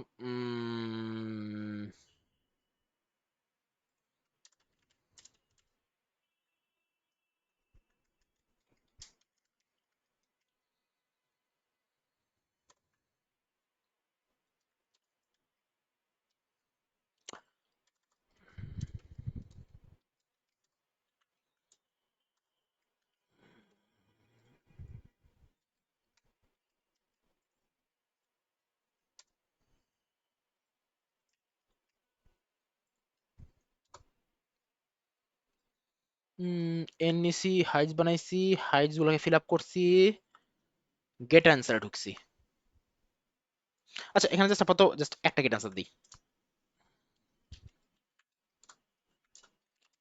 এন নিছি, হাইজ বানাইছি, হাইজ গুলোকে ফিল আপ করছি, গেট অ্যান্সার ঢুকছি। আচ্ছা এখানে জাস্ট আপাতত জাস্ট একটা গেট অ্যান্সার দিই,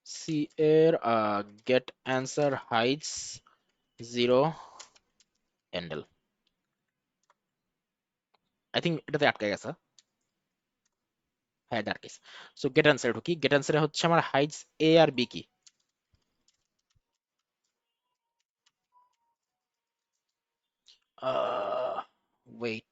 সি এর get answer highs 0 handle, I think এটাতে আটকে গেছে, হ্যাঁ এটা আটকে গেছে। সো গেট অ্যান্সার ঢুকি, গেট অ্যান্সারে হচ্ছে আমার হাইজ এ আর বি কি, ওয়েট,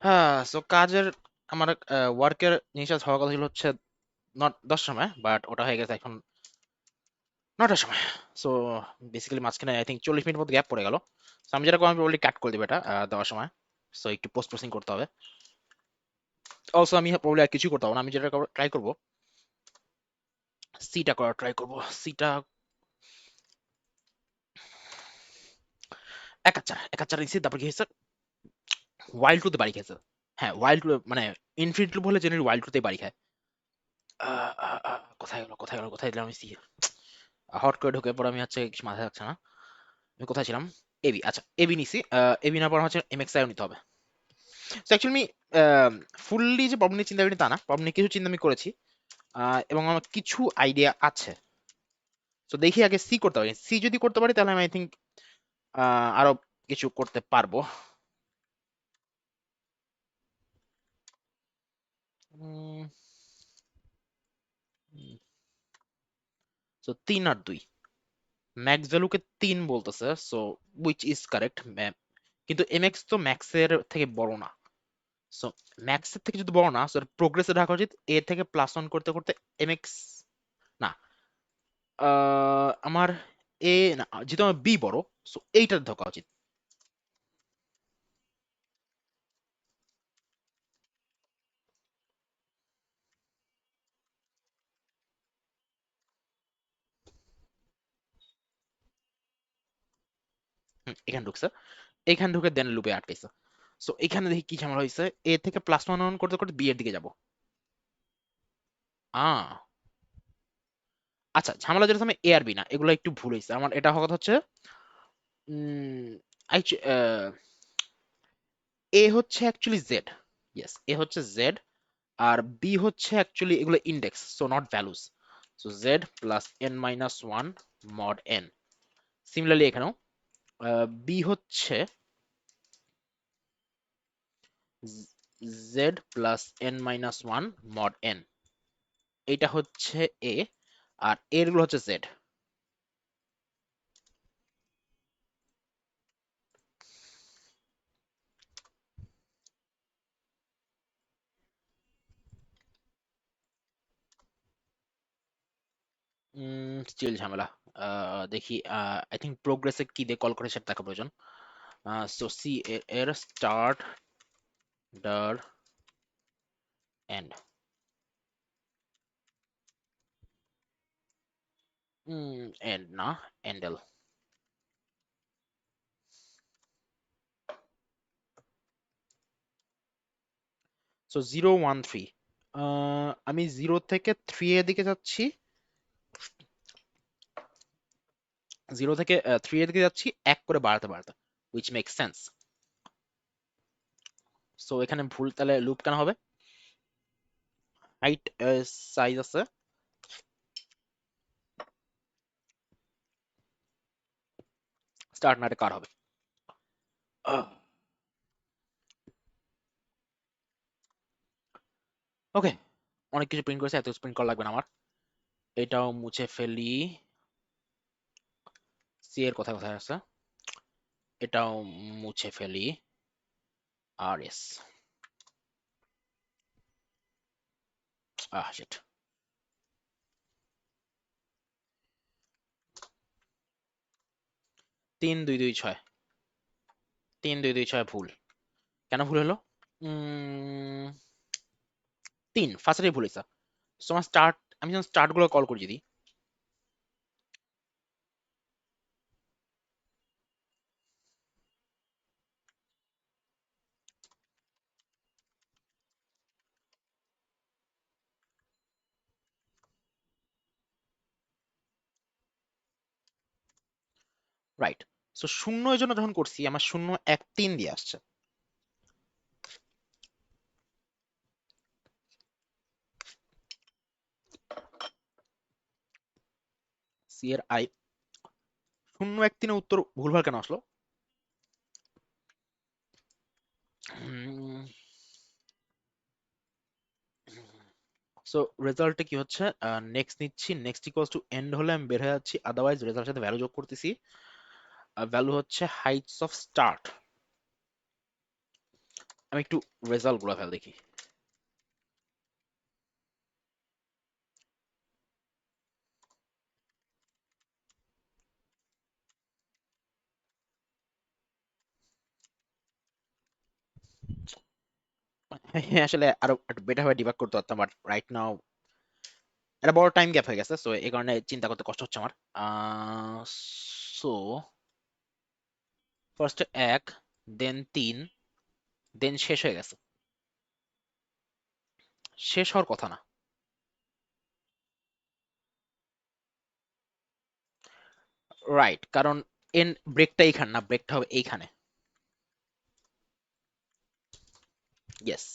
হ্যাঁ। সো কাজের আমার ওয়ার্কের জিনিসটা হওয়ার কথা ছিল হচ্ছে নট 10টার সময়, বাট ওটা হয়ে গেছে এখন 9টার সময়। সো বেসিক্যালি মাঝখানে আই থিঙ্ক 40 মিনিট মতো গ্যাপ পড়ে গেল। সো আমি যেটা আমি প্রবলি কাট করে দেবো এটা দেওয়ার সময়, সো একটু পোস্ট প্রসেসিং করতে হবে। অলসো আমি প্রবলি আর কিছু করতে হবে না, আমি যেটা ট্রাই করবো সিটা করার ট্রাই করবো, সিটা একাচ্চার নিছি, তারপর কি হয়েছে, ওয়াইল্ড টুতে বাড়ি খেয়েছে। হ্যাঁ ওয়াইল্ড টু, মানে ইনফিনিট লুপ হলে জেনারেলি ওয়াইল্ড টুতে বাড়ি খায়। কোথায় দিলাম আমি, হট করে ঢুকে পরে আমি হচ্ছে কিছু মাথায় যাচ্ছে না, আমি কোথায় ছিলাম। এবি, আচ্ছা এবি নিছি, এবি নেওয়ার পর হচ্ছে এমএক্সআইও নিতে হবে। তো অ্যাকচুয়ালি আমি ফুললি যে প্রবলেম নিয়ে চিন্তা করিনি তা না, প্রবলেম নিয়ে কিছু চিন্তা আমি করেছি, এবং আমার কিছু আইডিয়া আছে। তো দেখি আগে সি করতে পারি, সি যদি করতে পারি তাহলে আমি আই থিঙ্ক আরো কিছু করতে পারবো। তো 3 আর 2, ম্যাক্স ভ্যালুকে 3 বলতেছে, সো উইচ ইজ কারেক্ট। কিন্তু এমএক্স তো ম্যাক্সের থেকে বড় না, সো ম্যাক্সের থেকে যদি বড় না, সো প্রোগ্রেসে রাখা উচিত এ থেকে +1 করতে করতে এমএক্স। না, আমার এ না, যেহেতু আমার বি বড়, সো এইটার ধোকা উচিত। এখানে ঢুকছে, এখানে ঢুকে দেন লুপে আটকাইছে। সো এখানে দেখি কি ঝামেলা হয়েছে, এ থেকে +1 অন করতে করতে বি এর দিকে যাব। আচ্ছা, ঝামেলা যেটা আমি এ আর বি না, এগুলো একটু ভুল হয়েছে আমার। এটা হওয়ার কথা হচ্ছে উম, এ হচ্ছে অ্যাকচুয়ালি জেড, ইয়েস এ হচ্ছে জেড, আর বি হচ্ছে অ্যাকচুয়ালি এগুলো index, so not values. So Z plus n-1 mod n। Similarly এখানেও বি হচ্ছে Z plus n-1 mod n, এটা হচ্ছে এ, আর এর গুলো হচ্ছে জেড। স্টিল ঝামেলা। দেখি, আই থিঙ্ক প্রোগ্রেসে কি দিয়ে কল করে সেটা দেখা প্রয়োজন। সো সি এর স্টার্ট ডার এন্ড, এন্ড না, এন্ডেল। সো 0 1 3, আমি 0 থেকে 3 এর দিকে যাচ্ছি, 0 থেকে 3 এর দিকে যাচ্ছি এক করে বাড়াতে বাড়াতে, উইচ মেক সেন্স। সো এখানে ভুল তাহলে লুপ কেন হবে, হাইট সাইজ আছে, স্টার্ট নাটে কার হবে। ওকে, অনেক কিছু প্রিন্ট করেছে, এত প্রিন্ট করা লাগবে না আমার। এটাও মুছে ফেলি, সি এর কথা কোথায় আছে, এটাও মুছে ফেলি, আর এস, শিট। 3 2 2 6, 3 2 2 6 ভুল, কেন ভুল হলো? উম, 3 ফার্স্টে ভুল হয়েছে। সো আমার স্টার্ট, আমি যখন স্টার্ট গুলো কল করি যদি, রাইট। সো শূন্য এর জন্য যখন করছি আমার 0 1 3 দিয়ে আসছে। সি এর আই 0 1 3 এর উত্তর ভুলভাল কেন আসলো? সো রেজাল্টে কি হচ্ছে, নেক্সট নিচ্ছি, নেক্সট ইকুয়ালস টু এন্ড হলে আমি বের হয়ে যাচ্ছি, আদারওয়াইজ রেজাল্টের সাথে ভ্যালু যোগ করতেছি, ভ্যালু হচ্ছে হাইটস অফ স্টার্ট। আমি একটু রেজাল্ট গুলো ফেল দেখি। আসলে আরো একটু বেটার ভাবে ডিবাগ করতে পারতাম, বাট রাইট নাও একটা বড় টাইম গ্যাপ হয়ে গেছে, সো এই কারণে চিন্তা করতে কষ্ট হচ্ছে আমার। সো ফার্স্টে 1, দেন 3, দেন শেষ হয়ে গেছে। শেষ হওয়ার কথা না। রাইট, কারণ এন ব্রেকটা এইখানে না, ব্রেকটা হবে এইখানে। ইয়েস।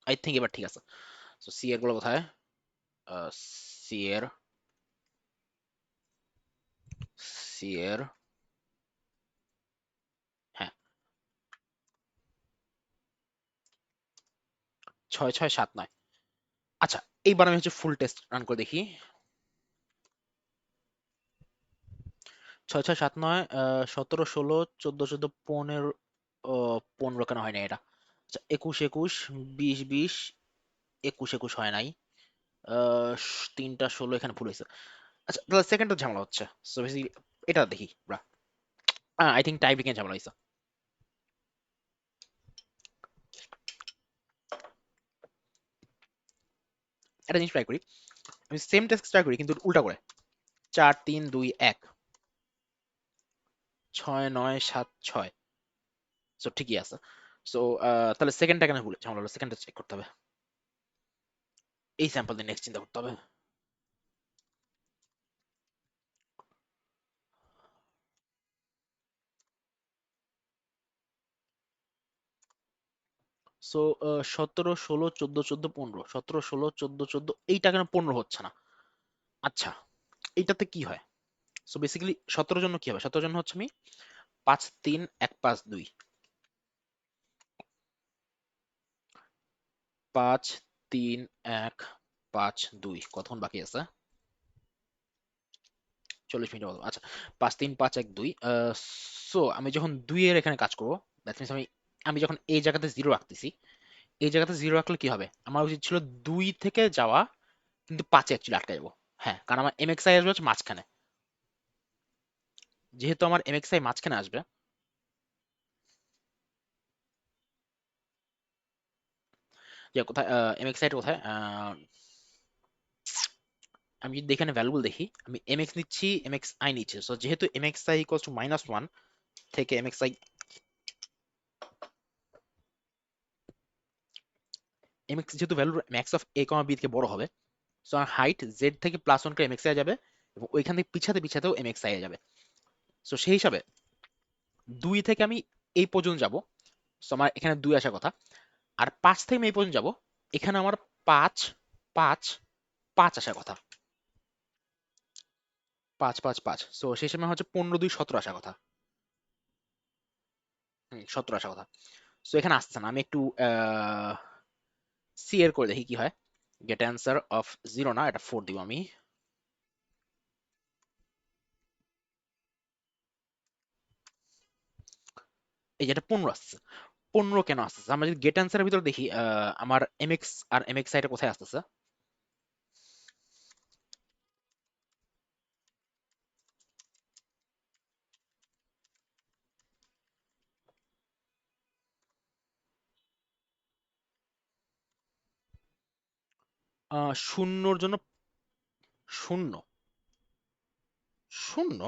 আই থিঙ্ক এবার ঠিক আছে। তো সি এর গুলো কোথায়? সি এর, সি এর, হ্যাঁ, 6, 6, 7, 9। আচ্ছা, এইবার আমি হচ্ছে ফুল টেস্ট রান করে দেখি। 6, 6, 7, 9, 17, 16, 14, 15, 15 কেন হয় না এটা? আচ্ছা, 21, 21, 20, 20, 21, 21 হয় নাই। তিনটা 16 এখানে ভুল হয়েছে। আচ্ছা, তাহলে সেকেন্ডটা ঝামেলা হচ্ছে। সো বেসিক্যালি এটা দেখি আমরা। আই থিঙ্ক টাই ব্রেকিং ঝামেলা হয়েছে। একটা জিনিস ট্রাই করি, আমি সেম টেস্ট ট্রাই করি কিন্তু উল্টা করে। 4, 3, 2, 1, 6, 9, 7, 6। সো ঠিকই আছে। সো তাহলে সেকেন্ডটা কেন ভুল ঝামেলা হলো? সেকেন্ডটা চেক করতে হবে। এই স্যাম্পল দিয়ে নেক্সট চিন্তা করতে হবে। সো 17, 16, 14, 14, 15, 17, 16, 14, 14, এইটা কেন 15 হচ্ছে না? আচ্ছা, এইটাতে কি হয়? সো বেসিক্যালি 17 জন্য কি হবে? 17 জন্য হচ্ছে আমি 5, 3, 1, 5, 2, 5, 3, 1, 5, 2 কতক্ষণ বাকি আছে? 40 মিনিট মতো। আচ্ছা, 5, 3, 5, 1, 2। সো আমি যখন 2 এর এখানে কাজ করবো, দ্যাট মিনস আমি আমি যখন এই জায়গাতে জিরো রাখতেছি, এই জায়গাতে জিরো রাখলে কি হবে? আমার উচিত ছিল 2 থেকে যাওয়া, কিন্তু 5-এ অ্যাকচুয়ালি আটকে যাবো। হ্যাঁ, কারণ আমার এমএক্সআই আসবে হচ্ছে মাঝখানে। যেহেতু আমার এমএক্সআই মাঝখানে আসবে, যে কোথায় এমএক্সআই টা কোথায়? আমি যদি এখানে ভ্যালুবল দেখি, আমি এমএক্স নিচ্ছি, এমএক্সআই নিচ্ছি। সো যেহেতু এমএক্সআই ইকুয়ালস টু -1 থেকে এমএক্সআই, এমএক্স যেহেতু value max of a comma b থেকে বড় হবে, সো আমার হাইট জেড থেকে +1 করে এমএক্সআই যাবে, এবং ওইখান থেকে পিছাতে পিছাতেও এমএক্সআই যাবে। সো সেই হিসাবে 2 থেকে আমি এই পর্যন্ত যাব। সো আমার এখানে 2 আসার কথা। আর 5 থেকে আমি এই পর্যন্ত যাব, এখানে আমার 5, 5, 5 আসার কথা। 5, 5, 5। সো সেই সময় হচ্ছে 15, 2, 17 আসার কথা। 17 আসার কথা। সো এখানে আসছে না। আমি একটু সি এর করে দেখি কি হয়। গেট অ্যান্সার অফ 0 না, এটা 4 দিব আমি। এই যেটা 15 আসছে। 15 কেন আসতেছে? আমরা যদি গেট অ্যান্সারের ভিতরে দেখি, আমার এমএক্স আর এমএক্স সাইডে কোথায় আসতেছে? শূন্যর জন্য শূন্য, শূন্য।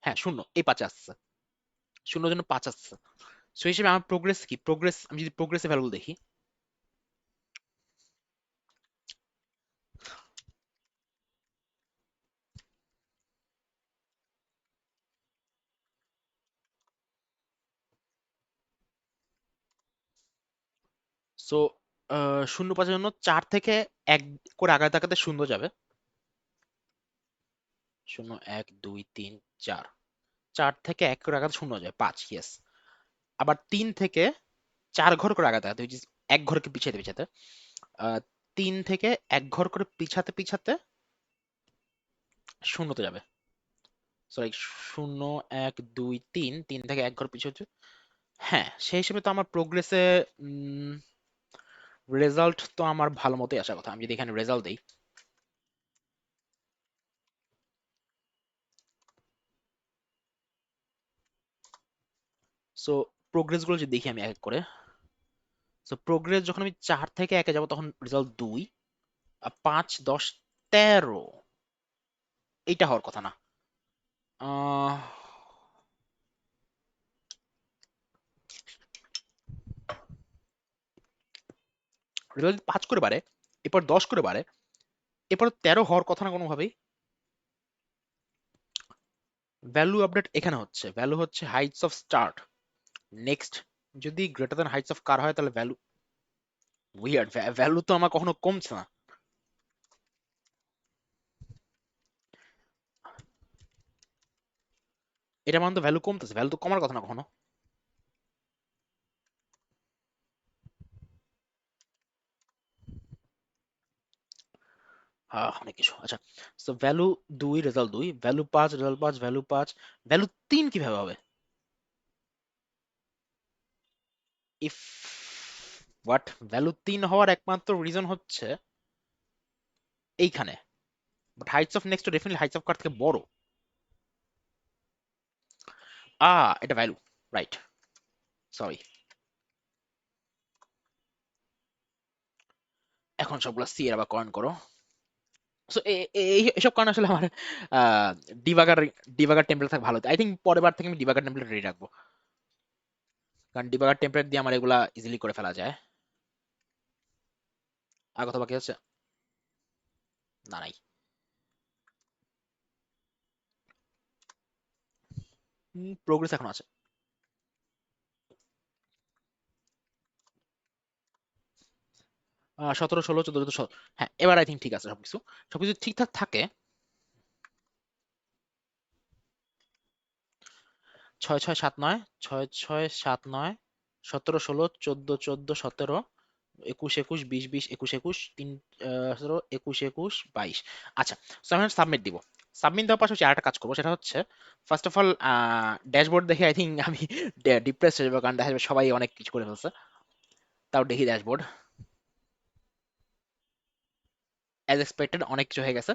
হ্যাঁ, শূন্য এই 5 আসছে। শূন্যর জন্য 5 আসছে। সো হিসেবে আমার প্রোগ্রেস কি? প্রোগ্রেস, আমি যদি প্রোগ্রেসে ভ্যালু দেখি, সো 0, 5-এর জন্য 4 থেকে 1 করে আগাতে আগাতে শূন্য যাবে। 0, 1, 2, 3, 4। 4 থেকে 1 করে আগাতে শূন্য যায় 5, ইয়েস। আবার 3 থেকে 4 ঘর করে আগাতে আগাতে, which is এক ঘরকে পিছাতে পিছাতে, 3 থেকে 1 ঘর করে পিছাতে পিছাতে শূন্যতে যাবে। সরি, 0, 1, 2, 3, 3 থেকে 1 ঘর পিছাতে। হ্যাঁ, সেই হিসেবে তো আমার প্রোগ্রেসে রেজাল্ট তো আমার ভালো মতোই আসার কথা। আমি যদি এখানে রেজাল্ট দিই, সো প্রোগ্রেস গুলো যদি দেখি আমি এক এক করে, সো প্রোগ্রেস যখন আমি 4 থেকে 1-এ যাবো তখন রেজাল্ট 2, 5, 10, 13 এইটা হওয়ার কথা না। আহ রেজাল্ট 5 করে বাড়ে, এরপর 10 করে বাড়ে, এরপর 13 হওয়ার কথা না কোনোভাবেই। ভ্যালু আপডেট এখানে হচ্ছে, ভ্যালু হচ্ছে হাইটস অফ স্টার্ট, নেক্সট যদি greater than Heights of cur হয় তাহলে ভ্যালু, উইয়ার্ড, ভ্যালু তো আমার কখনো কমছে না। এটা মানে তো ভ্যালু কমতেছে, ভ্যালু তো কমার কথা না কখনো। অনেক কিছু, আচ্ছা। So value 2 result 2, value 5 result 5, value 5, value 3 কিভাবে হবে? ইফ হোয়াট, ভ্যালু 3 হওয়ার একমাত্র রিজন হচ্ছে এইখানে, বাট হাইটস অফ নেক্সট তো ডেফিনেটলি হাইটস অফ কার থেকে বড়। এটা ভ্যালু, রাইট, সরি। এখন সবগুলা সি এর আবার কয়েন করো। সো এইসব কারণে আসলে আমার ডিবাগার ডিবাগার টেমপ্লেট থাকা ভালো। আই থিঙ্ক পরের বার থেকে আমি ডিবাগার টেমপ্লেট রেডি রাখবো, কারণ ডিবাগার টেমপ্লেট দিয়ে আমার এগুলা ইজিলি করে ফেলা যায়। আর কথা বাকি আছে? না, নাই। প্রোগ্রেস এখন আছে। 17, 16, 14, 17, হ্যাঁ এবার আই থিঙ্ক ঠিক আছে সবকিছু, সবকিছু ঠিকঠাক থাকে। 6, 6, 7, 9, 6, 6, 7, 9, 17, 16, 14, 14, 17, 21, 21, 20, 20, 21, 21, 3, 17, 21, 21, 22। আচ্ছা, সো আমি সাবমিট দিব। সাবমিট দেওয়ার পাশাপাশি আরেকটা কাজ করবো, সেটা হচ্ছে ফার্স্ট অফ অল ড্যাশবোর্ড দেখে আই থিঙ্ক আমি ডিপ্রেস হয়ে যাবো, কারণ দেখা যাবে সবাই অনেক কিছু করে ফেলছে। তাও দেখি ড্যাশবোর্ড, অ্যাজ এক্সপেক্টেড অনেক কিছু হয়ে গেছে।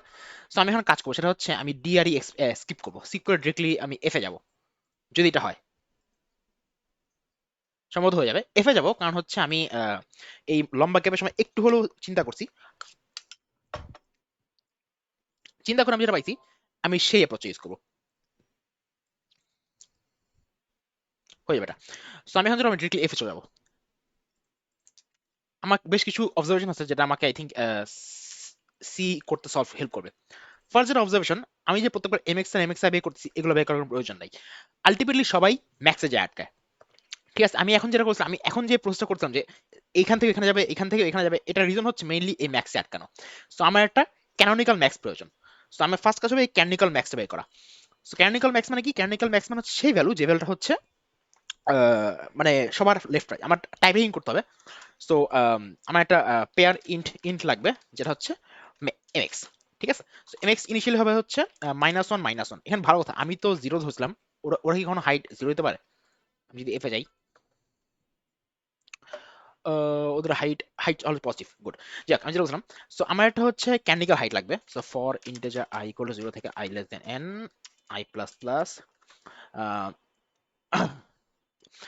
সো আমি এখন কাজ করবো, সেটা হচ্ছে আমি ডিআরই স্কিপ করবো, স্কিপ করে ডিরেক্টলি আমি এফে যাব, যদি এটা হয়। সম্ভবত হয়ে যাবে, এফে যাব, কারণ হচ্ছে আমি এই লম্বা গ্যাপের সময় একটু হলেও চিন্তা করছি, চিন্তা করে আমি যেটা পাইছি আমি সেই অ্যাপ্রোচ ইউজ করবো, হয়ে যাবে এটা। সো আমি এখন আমি ডিরেক্টলি এফে চলে যাবো। আমার বেশ কিছু অবজারভেশন আছে যেটা আমাকে আই থিঙ্ক সি করতে সলভ হেল্প করবে। ফার্স্ট যেটা অবজারভেশন, আমি যে প্রত্যেকবার এমএক্স আর এমএক্স আই বের করতেছি, এগুলো বের করার কোনো প্রয়োজন নাই। আলটিমেটলি সবাই ম্যাক্সে যায় আটকায়। ঠিক আছে, আমি এখন যেটা করছিলাম, আমি এখন যে প্রসেসটা করছিলাম যে এইখান থেকে এখানে যাবে, এখান থেকে এখানে যাবে, এটার রিজন হচ্ছে মেইনলি এই ম্যাক্সে আটকানো। সো আমার একটা ক্যানোনিক্যাল ম্যাক্স প্রয়োজন। সো আমার ফার্স্ট কাজ হবে এই ক্যানোনিক্যাল ম্যাক্সটা বের করা। সো ক্যানোনিক্যাল ম্যাক্স মানে কি? ক্যানোনিক্যাল ম্যাক্স মানে হচ্ছে সেই ভ্যালু, যে ভ্যালুটা হচ্ছে মানে সবার লেফট রাইট, আমার টাইপিং করতে হবে। সো আমার একটা পেয়ার ইন্ট ইন্ট লাগবে, যেটা হচ্ছে এমএক্স। ঠিক আছে, সো এমএক্স ইনিশিয়ালি হবে হচ্ছে -1 -1। এখানে ভালো কথা, আমি তো জিরো ধরছিলাম, ওরা ওরা কি কোনো হাইট জিরো হতে পারে? আমি যদি এফে যাই, ওদের height height always positive, good. যাক, আমি যেটা বলছিলাম, সো আমার একটা হচ্ছে ক্যান্ডিক্যাল হাইট লাগবে। So for integer I equal to 0 থেকে i less than N, I plus plus,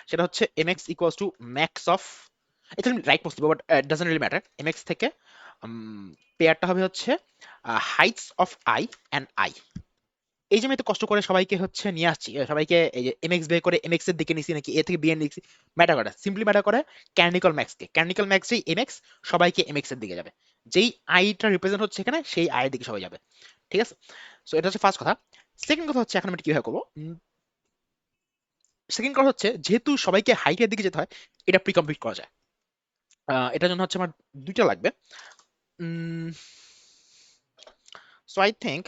সেটা হচ্ছে mx equals to max of, এটা আমি right possible but doesn't really matter. mx থেকে পেয়ারটা হবে হচ্ছে Heights of I and I. এই যে আমি এত কষ্ট করে সবাইকে হচ্ছে নিয়ে আসছি, সবাইকে এই যে এমএক্স বের করে এমএক্স এর দিকে নিছি নাকি এ থেকে বি এর নিছি, ম্যাটার করে সিম্পলি ম্যাটার করে ক্যানিক্যাল ম্যাক্সকে, ক্যানিক্যাল ম্যাক্স যেই এমএক্স সবাইকে এমএক্স এর দিকে যাবে, যেই আইটা রিপ্রেজেন্ট হচ্ছে এখানে সেই আই এর দিকে সবাই যাবে। ঠিক আছে, সো এটা হচ্ছে ফার্স্ট কথা। সেকেন্ড কথা হচ্ছে এখন আমি কিভাবে করবো, সেকেন্ড কথা হচ্ছে যেহেতু সবাইকে হাইটের দিকে যেতে হয়, এটা প্রি কমপ্লিট করা যায়। এটার জন্য হচ্ছে আমার দুইটা লাগবে। সো আই থিঙ্ক,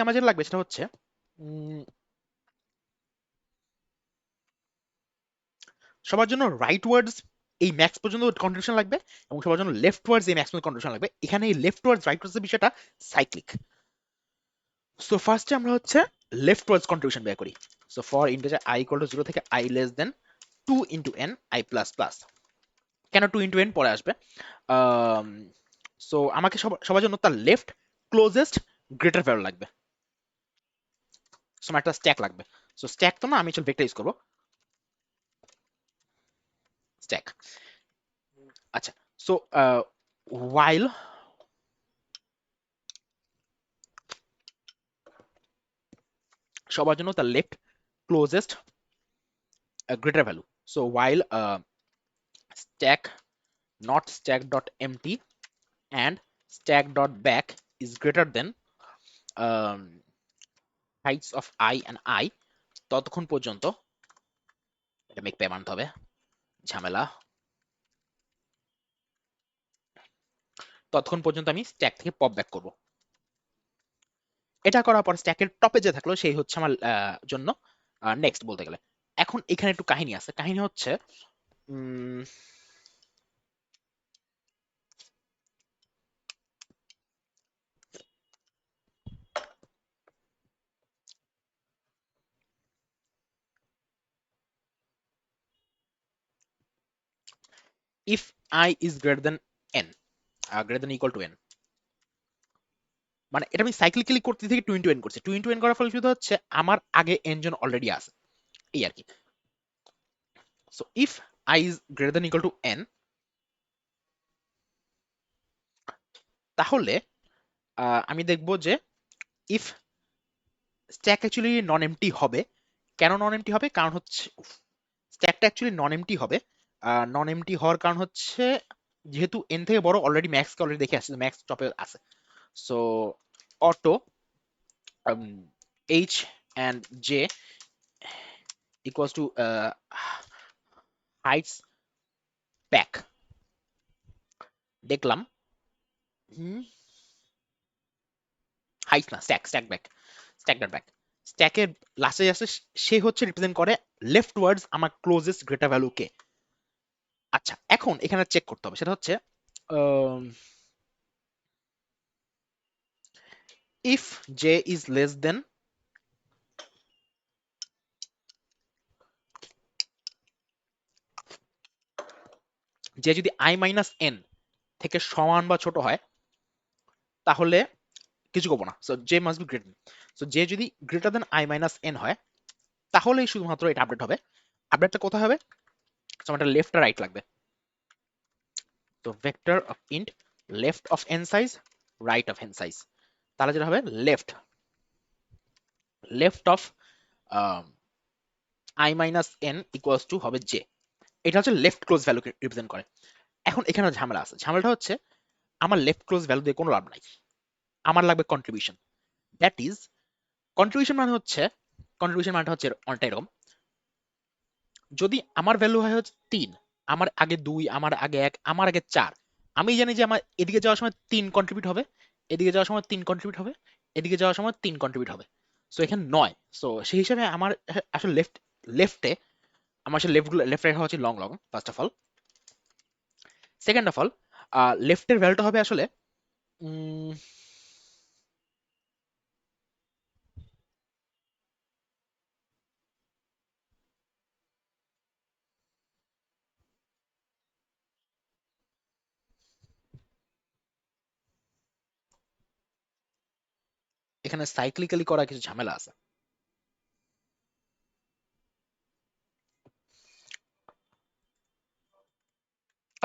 আমার যেটা লাগবে সেটা হচ্ছে উম, সবার জন্য রাইট ওয়ার্ডস এই ম্যাক্স পর্যন্ত কন্ট্রিবিউশন লাগবে, এবং সবার জন্য লেফট ওয়ার্ডস এই ম্যাক্স পর্যন্ত কন্ট্রিবিউশন লাগবে। এখানে এই লেফট ওয়ার্ডস রাইট ওয়ার্ডস এর বিষয়টা সাইক্লিক। সো ফার্স্টে আমরা হচ্ছে লেফট ওয়ার্ডস কন্ট্রিবিউশন বের করি। So for integer I equal to 0 থেকে i less then 2 into N I plus plus. কেন 2 ইন্টু এন পরে আসবে? সো আমাকে সবার জন্য তার লেফট ক্লোজেস্ট গ্রেটার ভ্যালু লাগবে। সো আমার একটা স্ট্যাক লাগবে। সো স্ট্যাক তো না, আমি চল ভেক্টর ইউজ করবো, স্ট্যাক। আচ্ছা, সো while সবার জন্য তার left closest greater value. So while stack not stack dot empty and stack dot back is greater than um, heights of I and I, ততক্ষণ পর্যন্ত এটা মেক পে মানতে হবে, ঝামেলা। ততক্ষণ পর্যন্ত আমি স্ট্যাক থেকে পপ ব্যাক করব। এটা করার পর স্ট্যাকের টপে যে থাকলো সেই হচ্ছে আমার জন্য নেক্সট বলতে গেলে। এখন এখানে একটু কাহিনী আছে, কাহিনী হচ্ছে if I is greater than n, greater than equal to n, মানে এটা আমি সাইক্লিক্যালি করতে থেকে টু ইন্টু এন করছি। টু ইন্টু এন করার ফলে শুধু হচ্ছে আমার আগে এন জন অলরেডি আছে, এই আর কি। So if I is greater than equal to n, তাহলে আমি দেখব যে if stack actually non MT হবে। কেন নন এমটি হবে? কারণ হচ্ছে স্ট্যাকটা অ্যাকচুয়ালি নন এমটি হবে। নন এমটি হওয়ার কারণ হচ্ছে যেহেতু এন থেকে বড় অলরেডি ম্যাক্সকে অলরেডি দেখে আসছে, ম্যাক্স টপে আছে। So auto H and J equals to Heights back. দেখলাম হাইটস না, stack, stack back, stack dot back. স্ট্যাকের লাস্টে আসে, সে হচ্ছে রিপ্রেজেন্ট করে লেফট ওয়ার্ডস আমার ক্লোজেস্ট গ্রেটার ভ্যালু কে। আচ্ছা, এখন এখানে চেক করতে হবে, সেটা হচ্ছে if J is less than, যে যদি আই মাইনাস এন থেকে সমান বা ছোট হয় তাহলে কিছু করবো না। So j must be greater. So j যদি greater than i minus n হয় তাহলেই শুধুমাত্র এটা আপডেট হবে। আপডেটটা কোথায় হবে? সো আমার লেফট আর রাইট লাগবে। তো vector of int left of N size, right of N size, তাহলে যেটা হবে left, left of I minus N equals to হবে জে। এটা হচ্ছে লেফট ক্লোজ ভ্যালুকে রিপ্রেজেন্ট করে। এখন এখানে ঝামেলা আছে, ঝামেলাটা হচ্ছে আমার লেফট ক্লোজ ভ্যালু দিয়ে কোনো লাভ নাই, আমার লাগবে কন্ট্রিবিউশন। দ্যাট ইজ কন্ট্রিবিউশন মানে হচ্ছে, কন্ট্রিবিউশন মানে হচ্ছে অনেকটা এরকম, যদি আমার ভ্যালু হয় হচ্ছে 3, আমার আগে 2, আমার আগে 1, আমার আগে 4, আমি জানি যে আমার এদিকে যাওয়ার সময় 3 কন্ট্রিবিউট হবে, এদিকে যাওয়ার সময় 3 কন্ট্রিবিউট হবে, এদিকে যাওয়ার সময় 3 কন্ট্রিবিউট হবে। সো এখানে 9। সো সেই হিসাবে আমার আসলে লেফটে আমার আসলে লেফট রেখা হচ্ছে long long, first of all. Second of all লেফটের ভ্যালুটা হবে আসলে উম, এখানে সাইক্লিক্যালি করা কিছু ঝামেলা আছে।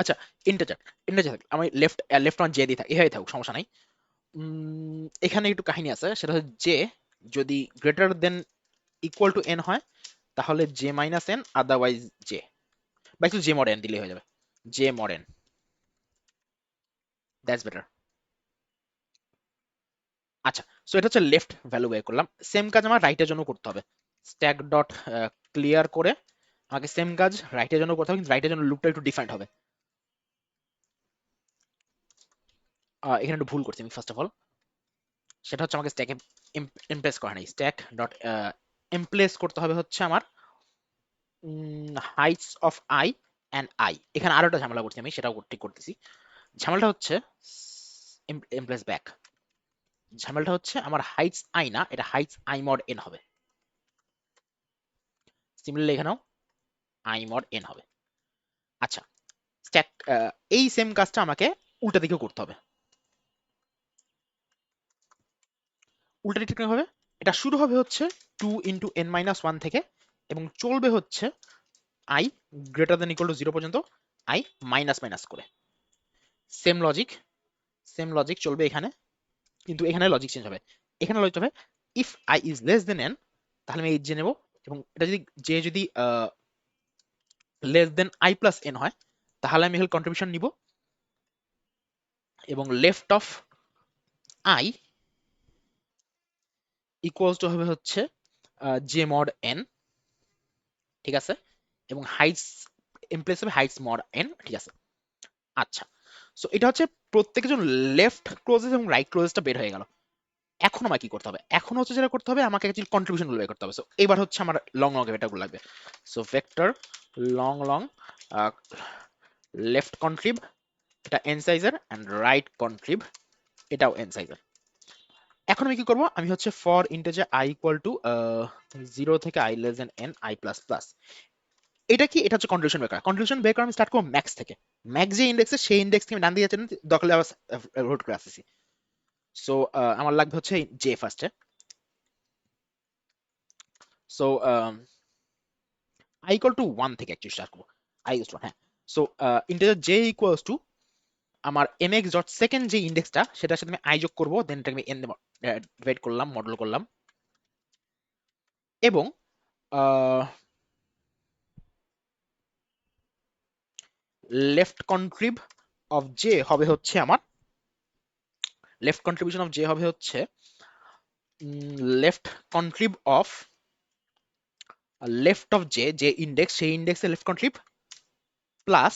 আচ্ছা, ইন্টারজার, ইন্টারজার আমি লেফট অন জে দিয়ে থাকি, এভাবে থাকুক, সমস্যা নাই। এখানে একটু কাহিনী আছে, সেটা হচ্ছে যে যদি greater than equal to N হয় তাহলে J minus N, otherwise J, বা একটু জে মড এন দিলেই হয়ে যাবে, J mod N, that's better. আচ্ছা, সো এটা হচ্ছে লেফট ভ্যালু বের করলাম। সেম কাজ আমার রাইটের জন্য করতে হবে। স্ট্যাক ডট ক্লিয়ার করে আমাকে সেম কাজ রাইটের জন্য করতে হবে, কিন্তু রাইটের জন্য লুপটা একটু ডিফারেন্ট হবে। এখানে একটু ভুল করছি আমি, ফার্স্ট অফ অল সেটা হচ্ছে আমাকে স্ট্যাকে এমপ্লেস করা নেই, স্ট্যাক ডট এমপ্লেস করতে হবে হচ্ছে আমার Heights of I and I. এখানে আরো একটা ঝামেলা করছি আমি, সেটাও ঠিক করতেছি। ঝামেলাটা হচ্ছে এমপ্লেস ব্যাক, ঝামেলাটা হচ্ছে আমার হাইটস আই না, এটা হাইটস আই মড এন হবে। সিমিলারলি এখানেও আই মড এন হবে। আচ্ছা, স্ট্যাক এই সেম কাজটা আমাকে উল্টা দিকেও করতে হবে। উল্টাটি ঠিক হবে, এটা শুরু হবে হচ্ছে 2 × n-1 থেকে এবং চলবে হচ্ছে i > 0 পর্যন্ত i মাইনাস মাইনাস করে। সেম লজিক, সেম লজিক চলবে এখানে, কিন্তু এখানে লজিক চেঞ্জ হবে। এখানে লজিক হবে if i is less than n, তাহলে আমি এই যে নেব, এবং এটা যদি যে যদি less then i plus n হয়, তাহলে আমি এখানে কন্ট্রিবিউশন নিব এবং left of i equals to হবে হচ্ছে জে মড n, ঠিক আছে, এবং হাইটস ইমপ্লেস হবে হাইটস মড n, ঠিক আছে। আচ্ছা, সো এটা হচ্ছে প্রত্যেকের জন্য লেফট ক্লোজেস এবং রাইট ক্লোজেসটা বের হয়ে গেল। এখন আমাকে কি করতে হবে, এখন হচ্ছে যেটা করতে হবে, আমাকে অ্যাকচুয়ালি কন্ট্রিবিউশন গুলো বের করতে হবে। সো এবার হচ্ছে আমার লং লং ভেক্টরগুলো লাগবে। So vector long long left contrib, এটা এন সাইজের, এন্ড রাইট কন্ট্রিব, এটাও এন সাইজের। এখন আমি কি করব, আমি হচ্ছে for integer i equal to 0 থেকে i less than n i plus plus, এটা কি, এটা হচ্ছে কন্ট্রিবিউশন বের করা। কন্ট্রিবিউশন বের করা আমি স্টার্ট করব ম্যাক্স থেকে। ম্যাক্স যে ইন্ডেক্সে, সেই ইন্ডেক্স থেকে আমি ডান দিকে যাচ্ছি, দরকার হলে আবার রোড করে আসতেছি। সো আমার লাগবে হচ্ছে জে ফার্স্টে। সো i ইকুয়াল টু 1 থেকে অ্যাকচুয়ালি স্টার্ট করব, i ইকুয়াল টু 1, হ্যাঁ। So integer j equals two আমার mx ডট সেকেন্ড যে ইন্ডেক্সটা, সেটার সাথে আমি i যোগ করব, দেন এটাকে আমি n ডিভাইড করলাম, মডেল করলাম, এবং লেফট কন্ট্রিব অফ জে হবে হচ্ছে আমার, লেফট কন্ট্রিবিউশন অফ জে হবে হচ্ছে left contrib of left of j, যে ইন্ডেক্স, সেই ইন্ডেক্সের লেফট কন্ট্রিব প্লাস,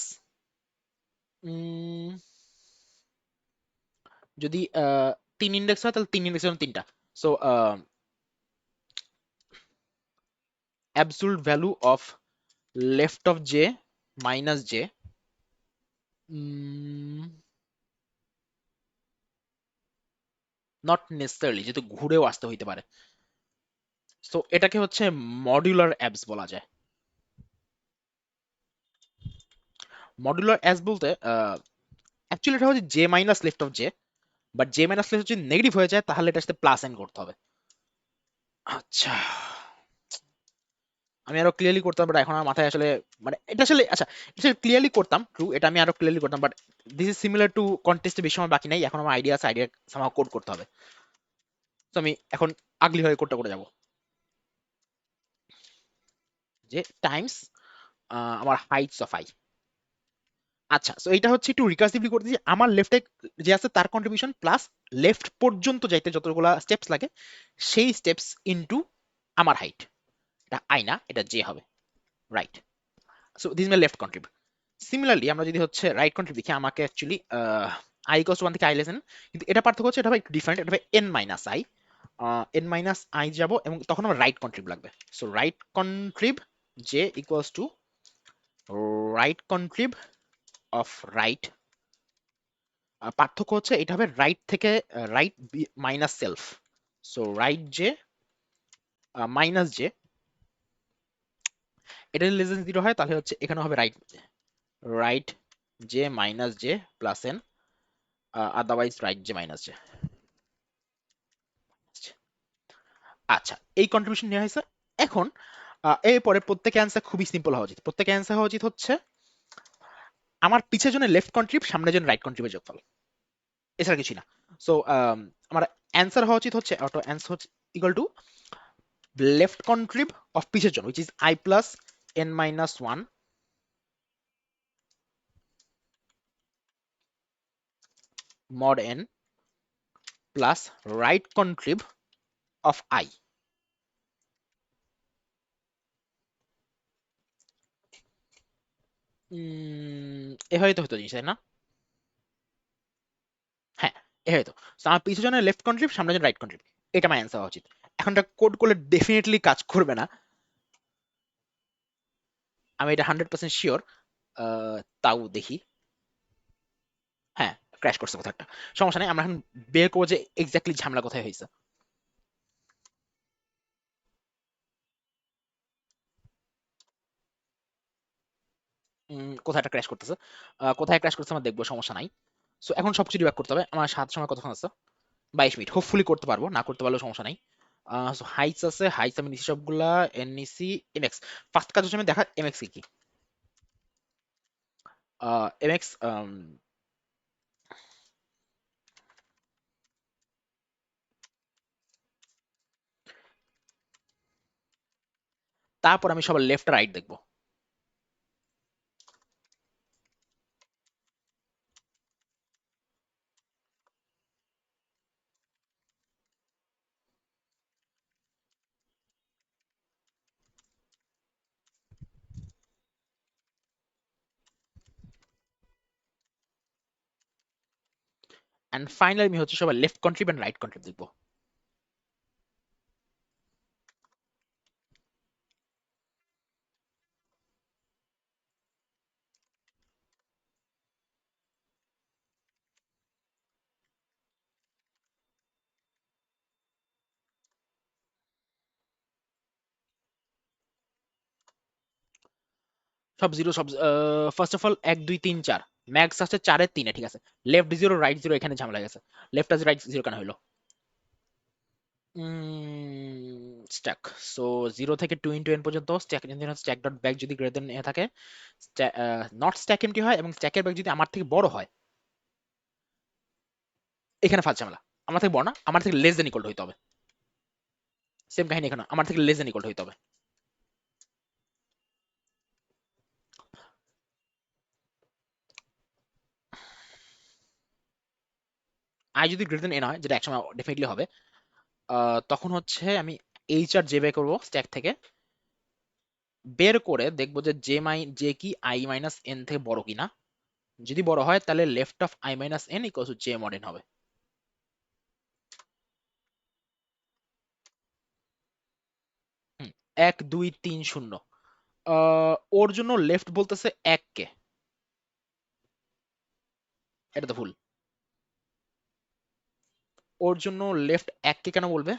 যদি 3 ইন্ডেক্স হয় তাহলে 3 ইন্ডেক্স জন্য 3টা। So absolute value of left of j minus j, not necessarily, যেহেতু ঘুরেও আসতে হইতে পারে। সো এটাকে হচ্ছে মডুলার অ্যাবস বলা যায়। মডুলার অ্যাবস বলতে অ্যাকচুয়ালি এটা হচ্ছে J minus left of J, but J minus left যদি নেগেটিভ হয়ে যায় তাহলে এটার সাথে প্লাস এন করতে হবে। আচ্ছা, আমি আরো ক্লিয়ারলি করতাম, বাট এখন আমার মাথায় আসলে, মানে এটা আসলে, আচ্ছা এটা ক্লিয়ারলি করতাম, ট্রু, এটা আমি আরো ক্লিয়ারলি করতাম, but this is similar to কন্টেস্টে, বেশি সময় বাকি নাই, এখন আমার আইডিয়া আছে, আইডিয়া সামহাও কোড করতে হবে। তো আমি এখন আগলি হয়ে কোডটা করে যাব, যে টাইমস আমার হাইটস অফ আই। আচ্ছা, সো এটা হচ্ছে একটু রিকার্সিভলি করতে, যে আমার লেফটে যে আছে তার কন্ট্রিবিউশন প্লাস লেফট পর্যন্ত যাইতে যতগুলা স্টেপস লাগে, সেই স্টেপস ইনটু আমার হাইট, এটা আই না, এটা জে হবে, right. So this my left contrib. Similarly আমরা যদি হচ্ছে রাইট কন্ট্রিব দেখি, আমাকে অ্যাকচুয়ালি i ইকুয়ালস টু 1 থেকে i লেসেন, কিন্তু এটা পার্থক্য হচ্ছে, এটা হবে একটু ডিফারেন্ট, এটা হবে n minus i, n minus i যাব, এবং তখন আমার রাইট কন্ট্রিব লাগবে। So right contrib j equals to right contrib of right, পার্থক্য হচ্ছে এটা হবে রাইট থেকে right minus self. So right J minus J, এটা যদি লেস দেন 0 হয় তাহলে হচ্ছে এখানে হবে right, right J minus J plus N, otherwise right J minus J. আচ্ছা, এই কন্ট্রিবিউশন নেওয়া হয়েছে। এখন এরপরে প্রত্যেক অ্যান্সার খুবই সিম্পল হওয়া উচিত, প্রত্যেক অ্যান্সার হওয়া উচিত হচ্ছে আমার পিছের জন্য লেফট কন্ট্রিব, সামনের জন্য রাইট কন্ট্রিবের যোগফল, এছাড়া কিছুই না। সো আমার অ্যান্সার হওয়া উচিত হচ্ছে, অটো অ্যান্সার হচ্ছে equal to left contrib of পিছের জন্য, which is i plus n minus 1 mod n plus right contrib of i। এভাবে তো হতো জিনিস, তাই না? হ্যাঁ, এভাবে তো। So, আমার পিছের জন্য লেফট কন্ট্রিব, সামনের জন্য রাইট কন্ট্রিব, এটা আমার অ্যান্সার হওয়া উচিত। এখন এটা কোড করলে ডেফিনেটলি কাজ করবে না, আমি এটা 100% শিওর। তাও দেখি, হ্যাঁ ক্র্যাশ করছে কোথাও একটা, সমস্যা নেই, আমরা এখন বের করবো যে এক্স্যাক্টলি ঝামেলা কোথায় হয়েছে। কোথায় একটা ক্র্যাশ করতেছে, কোথায় ক্র্যাশ করতেছে আমরা দেখবো, সমস্যা নাই। সো এখন সবকিছু ডিবাগ করতে হবে। আমার সাথে সময় কতক্ষণ আছে? 22 মিনিট হোপফুলি করতে পারবো, না করতে পারলেও সমস্যা নাই। সো হাইটস আছে, হাইটস আমি নিচ্ছি সবগুলা, এন নিছি, এমএক্স। ফার্স্ট কাজ হচ্ছে আমি দেখা এমএক্স কি। এমএক্স, তারপর আমি সবার লেফট রাইট দেখবো। এন্ড ফাইনালি আমি হচ্ছে সবার লেফট কন্ট্রিব এন্ড রাইট কন্ট্রিব দেখবো। সব জিরো, সব ফার্স্ট অফ অল 1 2 3 4 ম্যাক্স আছে 4 এ 3-এ, ঠিক আছে। লেফট জিরো রাইট জিরো, এখানে ঝামেলা গেছে। লেফট আছে রাইট জিরো কেন হইলো? স্ট্যাক। সো 0 থেকে 2 into n পর্যন্ত স্ট্যাক, স্ট্যাক ডট ব্যাক যদি গ্রেটার দেন এ থাকে, নট স্ট্যাক এমটি হয়, এবং স্ট্যাকের ব্যাক যদি আমার থেকে বড় হয়, এখানে ফার্স্ট ঝামেলা। আমার থেকে বড় না, আমার থেকে লেস দেন ইকুয়াল হইতে হবে। সেম কাহিনী এখানে, আমার থেকে লেস দেন ইকুয়াল হইতে হবে। আই যদি গ্রেটার দেন এন হয়, যেটা একসময় ডেফিনেটলি হবে, তখন হচ্ছে আমি এইচ আর জে বের করবো স্ট্যাক থেকে। বের করে দেখবো যে জে কি আই মাইনাস এন থেকে বড় কিনা। যদি বড় হয় তাহলে left of I minus N equal to J mod N হবে। 1 2 3 0। ওর জন্য লেফট বলতেছে 1 কে। এটা তো ভুল। ওর জন্য লেফট 1 কে কেন বলবে?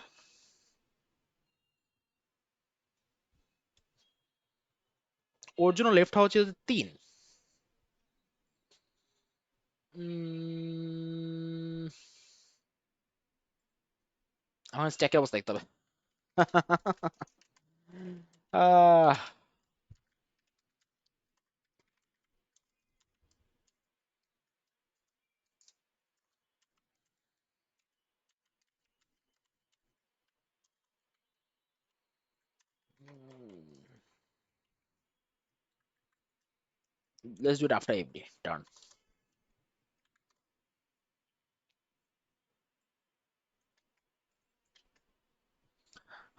ওর জন্য লেফট হওয়া উচিত 3। আমার স্ট্যাকের অবস্থা দেখতে হবে। আহ, let's do it after every turn.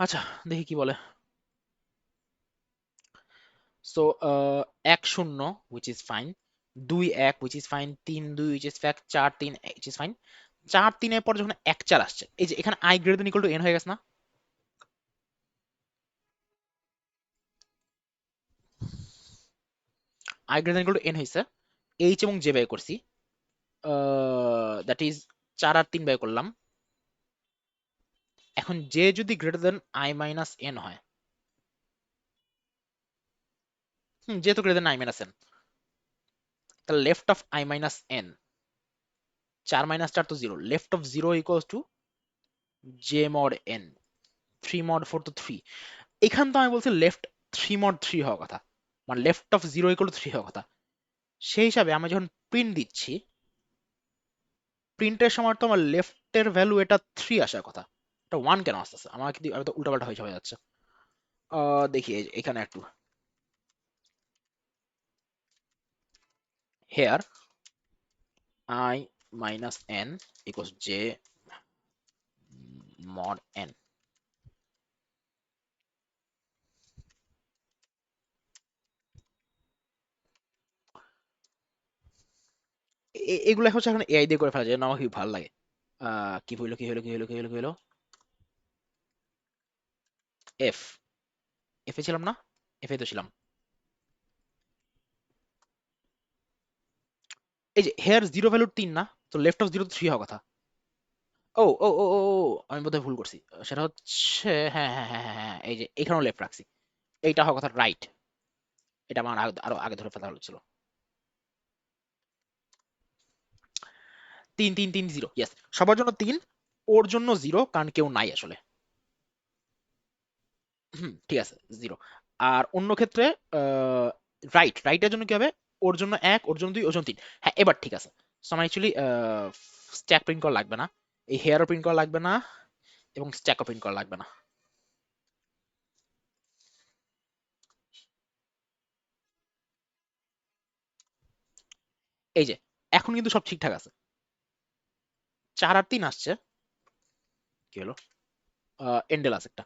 আচ্ছা, দেখি কি বলে। So 1 0 which is fine, 2 1 which is fine, 3 2 which is fact, 4 3 which is fine। 4 3-এর পর যখন 1 4 আসছে, এই যে এখানে i greater than equal to n হয়ে গেছে না? i greater than equal to n হয়েছে, h এবং j বের করছি। দ্যাট ইজ 4 আর 3 বের করলাম। এখন j যদি greater then i minus n হয়, যেহেতু greater than i minus n, তাহলে left of i minus n, 4 - 4 তো 0, left of 0 equals to j mod n। 3 mod 4 তো 3। এখান তো আমি বলছি লেফট 3 mod 3 হওয়ার কথা, মানে লেফট অফ 0 ইকুয়াল টু 3 হওয়ার কথা। সেই হিসাবে আমি যখন প্রিন্ট দিচ্ছি, প্রিন্টের সময় তো আমার লেফটের ভ্যালু এটা 3 আসার কথা, এটা 1 কেন আসতেছে আমার? কিন্তু আমি তো উল্টাপাল্টা হয়ে যাচ্ছে। দেখি এখানে একটু, here i minus n equals j mod n। এগুলো হচ্ছে এখন এআই দিয়ে করে ফেলা যায় না, আমার খুব ভালো লাগে। কি হইলো, কি হইলো, কি হইলো, কি হইলো, কি হইলো? এফ, এফ এ ছিলাম না? এফ এ তো ছিলাম। এই যে হেয়ার 0 ভ্যালু 3 না, তো লেফট অফ 0 তো 3 হওয়ার কথা। ও, আমি বোধহয় ভুল করছি। সেটা হচ্ছে, হ্যাঁ হ্যাঁ হ্যাঁ হ্যাঁ হ্যাঁ, এই যে এখানেও লেফট রাখছি। এইটা হওয়ার কথা রাইট। এটা আমার আরো আগে ধরে ফেলা হচ্ছিল। 3 3 3 0, ইয়েস, সবার জন্য 3। ওর জন্য জিরো, কারণ কেউ নাই আসলে। ঠিক আছে, জিরো। আর অন্য ক্ষেত্রে রাইটের জন্য কি হবে? ওর জন্য এক, ওর জন্য দুই, ওর জন্য তিন। হ্যাঁ, এবার ঠিক আছে। সো আমার অ্যাকচুয়ালি স্ট্যাক প্রিন্ট করা লাগবে না, এই হেয়ারও প্রিন্ট করা লাগবে না, এবং স্ট্যাকও প্রিন্ট করা লাগবে না। এই যে, এখন কিন্তু সব ঠিকঠাক আছে। 4 আর 3 আসছে, কি হলো? এন্ডেল আছে একটা।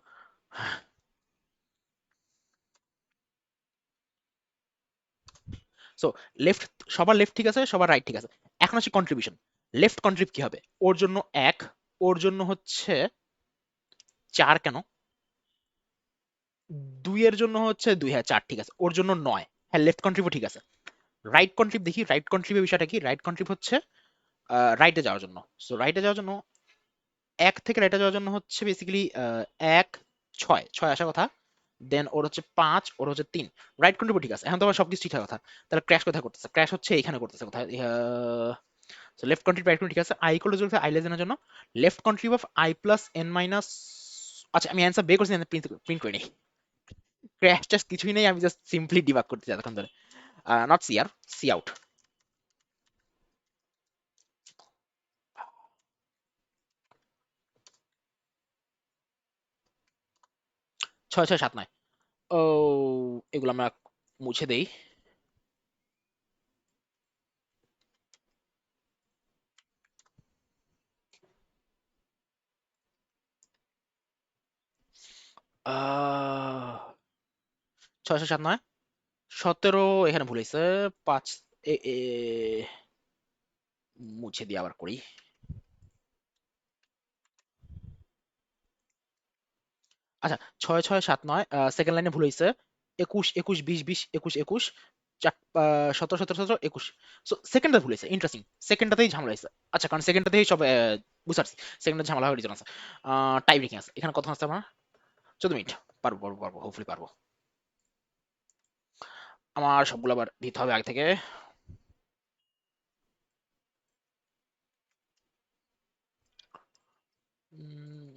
সো লেফট, সবার লেফট ঠিক আছে, সবার রাইট ঠিক আছে। এখন হচ্ছে কন্ট্রিবিউশন। লেফট কন্ট্রিবিউট কি হবে? ওর জন্য এক, ওর জন্য হচ্ছে চার, কেন দুইয়ের জন্য হচ্ছে দুই, হ্যাঁ চার ঠিক আছে, ওর জন্য নয়। হ্যাঁ, লেফট কন্ট্রিবিউট ঠিক আছে। রাইট কন্ট্রিপ দেখি, রাইট কন্ট্রিপের বিষয়টা কি? রাইট কন্ট্রিপ হচ্ছে রাইটে যাওয়ার জন্য। সো রাইটে যাওয়ার জন্য, এক থেকে রাইটে যাওয়ার জন্য হচ্ছে বেসিক্যালি এক, ছয়, ছয় আসার কথা। দেন ওর হচ্ছে পাঁচ, ওর হচ্ছে তিন। রাইট কন্ট্রিবিউট ঠিক আছে, এখন তো আমার সবকিছু ঠিকঠাক কথা। তাহলে ক্র্যাশ কোথায় করতেছে? ক্র্যাশ হচ্ছে এখানে করতেছে কোথায়? লেফট কন্ট্রিপ, রাইট কন্ট্রিপ ঠিক আছে। I equal to zero I less দেনের জন্য left contrib of I plus N minus. আচ্ছা, আমি অ্যান্সার বের করছি, প্রিন্ট প্রিন্ট করিনি। ক্র্যাশ টাশ কিছুই নেই, আমি জাস্ট সিম্পলি ডিবাগ করতে চাই এতক্ষণ ধরে। নট সি আর, সি আউট। ছয় ছয় সাত নয়। ও, এগুলো আমরা মুছে দেই। আহ 6 7 9 17, এখানে ভুল হয়েছে। পাঁচ, মুছে দিয়ে আবার করি। আচ্ছা, 6 6 7 9, সেকেন্ড লাইনে ভুল হয়েছে। 21 21 20 20 21 21, 17 17 17 21। সো সেকেন্ডটা ভুল হয়েছে, ইন্টারেস্টিং। সেকেন্ডটাতেই ঝামেলা হয়েছে। আচ্ছা, কারণ সেকেন্ডটাতেই সব বুঝতে পারছি। সেকেন্ডটা ঝামেলা হওয়ার রিজন আছে। টাই ব্রেকিং আছে এখানে। কত আছে আমার? 14 মিনিট। পারবো পারবো পারবো, হোপফুলি পারবো। আমার সবগুলো আবার দিতে হবে আগে থেকে। উম,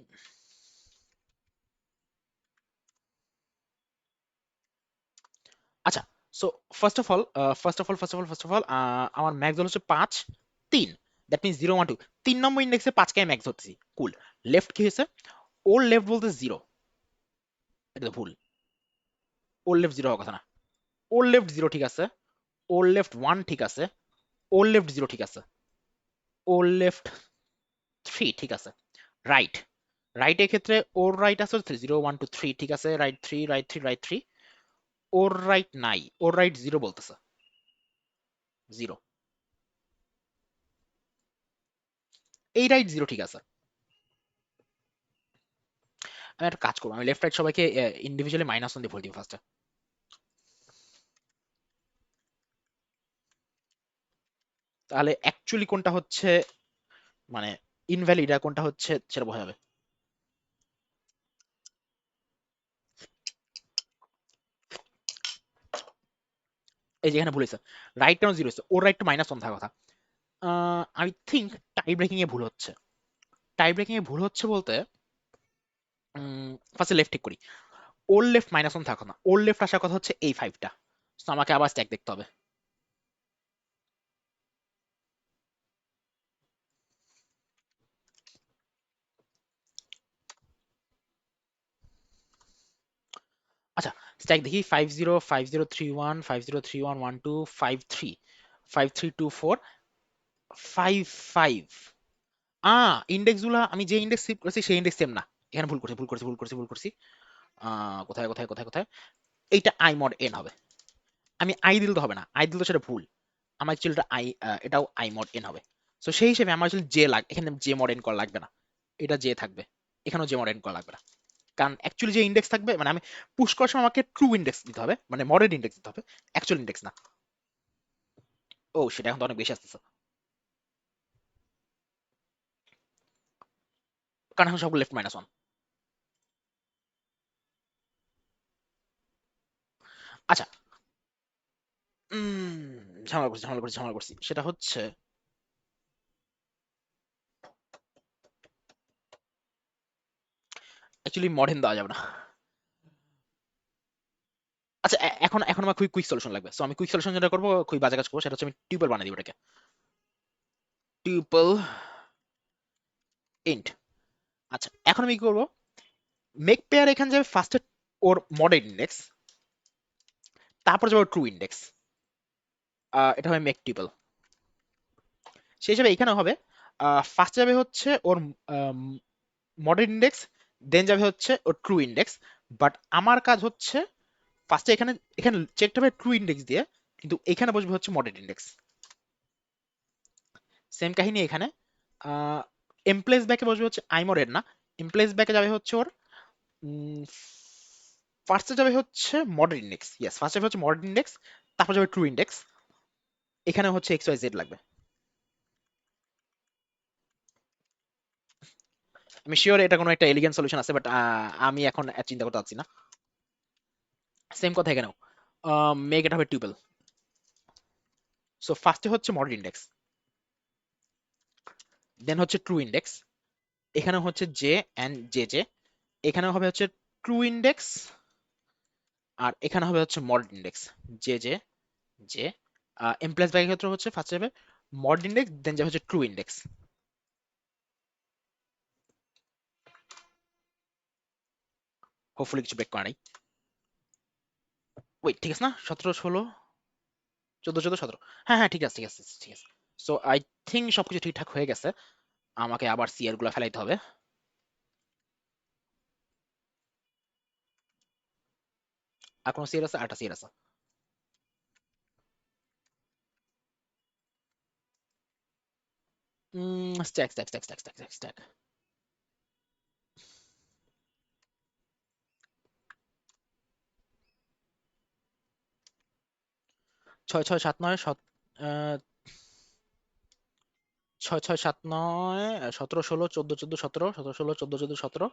আচ্ছা, সো ফার্স্ট অফ অল আমার ম্যাক্স হল হচ্ছে 5 3। That means 0 1 2। 3 নম্বর ইন্ডেক্সে 5কে আমি ম্যাক্স ধরতেছি। কুল। লেফট কি হয়েছে? ওর লেফট বলতে জিরো, এটা তো ভুল। ওর লেফট জিরো হওয়ার কথা না। ওর লেফট জিরো ঠিক আছে, ওর লেফট ওয়ান ঠিক আছে, ওর লেফট জিরো ঠিক আছে, ওর লেফট থ্রি ঠিক আছে। রাইট, রাইটের ক্ষেত্রে ওর রাইট আছে 0 1 2 3 ঠিক আছে। Right three, right three, right three. ওর রাইট নাই, ওর রাইট জিরো বলতেছে। জিরো, এই রাইট জিরো ঠিক আছে। আমি একটা কাজ করবো, আমি লেফট রাইট সবাইকে ইন্ডিভিজুয়ালি -1 দিয়ে ভরে দিব ফার্স্টে। তাহলে অ্যাকচুয়ালি কোনটা হচ্ছে মানে ইনভ্যালিড আর কোনটা হচ্ছে সেটা বোঝা যাবে। এই যে এখানে ভুল হয়েছে, রাইট কেন জিরো হচ্ছে? ওর রাইট টু -1 থাকার কথা। I think tie breaking a ভুল হচ্ছে। টাই ব্রেকিং এ ভুল হচ্ছে বলতে, ফার্স্টে লেফট ঠিক করি। ওর লেফট -1 থাকার কথা না, ওর লেফট আসার কথা হচ্ছে এই ফাইভটা। তো আমাকে আবার স্ট্যাক দেখতে হবে। আচ্ছা, স্ট্যাক দেখি। 50 50 31 50 31 12 53, 53 24 55। ইন্ডেক্স গুলা আমি যে ইন্ডেক্স সেভ করেছি সেই ইন্ডেক্স সেম না। এখানে ভুল করছি, ভুল করছি, ভুল করছি, ভুল করছি। কোথায় কোথায় কোথায় কোথায়? এইটা আই মড এন হবে। আমি আই দিলে তো হবে না, আই দিলে তো সেটা ভুল। আমার অ্যাকচুয়ালি এটা আই, এটাও আই মড এন হবে। তো সেই হিসেবে আমার আসলে জে লাগ, এখানে জে মড এন করা লাগবে না। এটা জে থাকবে, এখানেও জে মড এন করা লাগবে না। কারণ অ্যাকচুয়ালি যে ইন্ডেক্স থাকবে, মানে আমি পুশ করার সময় আমাকে ট্রু ইন্ডেক্স দিতে হবে, মানে মডেল ইন্ডেক্স দিতে হবে, অ্যাকচুয়াল ইন্ডেক্স না। ও, সেটা এখন তো অনেক বেশি আসতেছে, কারণ এখন সবগুলো লেফট -1। আচ্ছা, ঝামেলা করছি, ঝামেলা করছি, ঝামেলা করছি। সেটা হচ্ছে অ্যাকচুয়ালি মডার্ন দেওয়া যাবে না। আচ্ছা, এখন এখন আমার কুইক কুইক সলিউশন লাগবে, সো আমি কুইক সলিউশন যেটা করবো, খুবই বাজে কাজ করবো, সেটা হচ্ছে আমি টিউপল বানিয়ে দিব এটাকে। টিউপল ইন্ট। আচ্ছা, এখন আমি কি করবো, মেক পেয়ার এখানে যাবে ফার্স্টে ওর মডেল ইন্ডেক্স, তারপর যাবে ট্রু ইন্ডেক্স, এটা হবে মেক টিউপল। সেই হিসাবে এখানে হবে ফার্স্ট যাবে হচ্ছে ওর মডেল ইন্ডেক্স, দেন যাবে হচ্ছে ওর ট্রু ইন্ডেক্স। বাট আমার কাজ হচ্ছে ফার্স্টে এখানে এখানে চেকটা হবে ট্রু ইন্ডেক্স দিয়ে, কিন্তু এখানে বসবে হচ্ছে মডেল ইন্ডেক্স। সেম কাহিনী এখানে, এমপ্লেস ব্যাকে বসবে হচ্ছে আইমোরের না, এমপ্লেস ব্যাকে যাবে হচ্ছে ওর ফার্স্টে যাবে হচ্ছে মডেল ইন্ডেক্স, ইয়েস ফার্স্টে যাবে হচ্ছে মডেল ইন্ডেক্স, তারপর যাবে ট্রু ইন্ডেক্স, এখানে হচ্ছে এক্স ওয়াই জেড লাগবে। আমি শিওর এটা কোনো একটা এলিগেন্ট সলিউশন আছে, বাট আমি এখন আর চিন্তা করতে পারছি না। সেম কথা এখানেও, মেক এটা হবে টিউপল। সো ফার্স্টে হচ্ছে মডেল ইন্ডেক্স, দেন হচ্ছে ট্রু ইন্ডেক্স, এখানে হচ্ছে জে এন্ড জে জে, এখানে হবে হচ্ছে ট্রু ইন্ডেক্স, আর এখানে হবে হচ্ছে model index J J J. Employees ব্যাগের ক্ষেত্রে হচ্ছে ফার্স্ট যাবে মডেল ইন্ডেক্স, দেন যাবে হচ্ছে ট্রু ইন্ডেক্স। হোপফুলি কিছু ব্রেক করা নাই। ওই ঠিক আছে না, 17 16 14 14 17, হ্যাঁ হ্যাঁ ঠিক আছে ঠিক আছে ঠিক আছে। সো আই থিঙ্ক সবকিছু ঠিকঠাক হয়ে গেছে, আমাকে আবার সিআর গুলো ফেলাইতে হবে। আর কোনো সিআর আছে, আরেকটা সিআর আছে। Stack stack stack stack stack stack. 6 6 7 9 6 6 7 9 17 16 14 14 17 17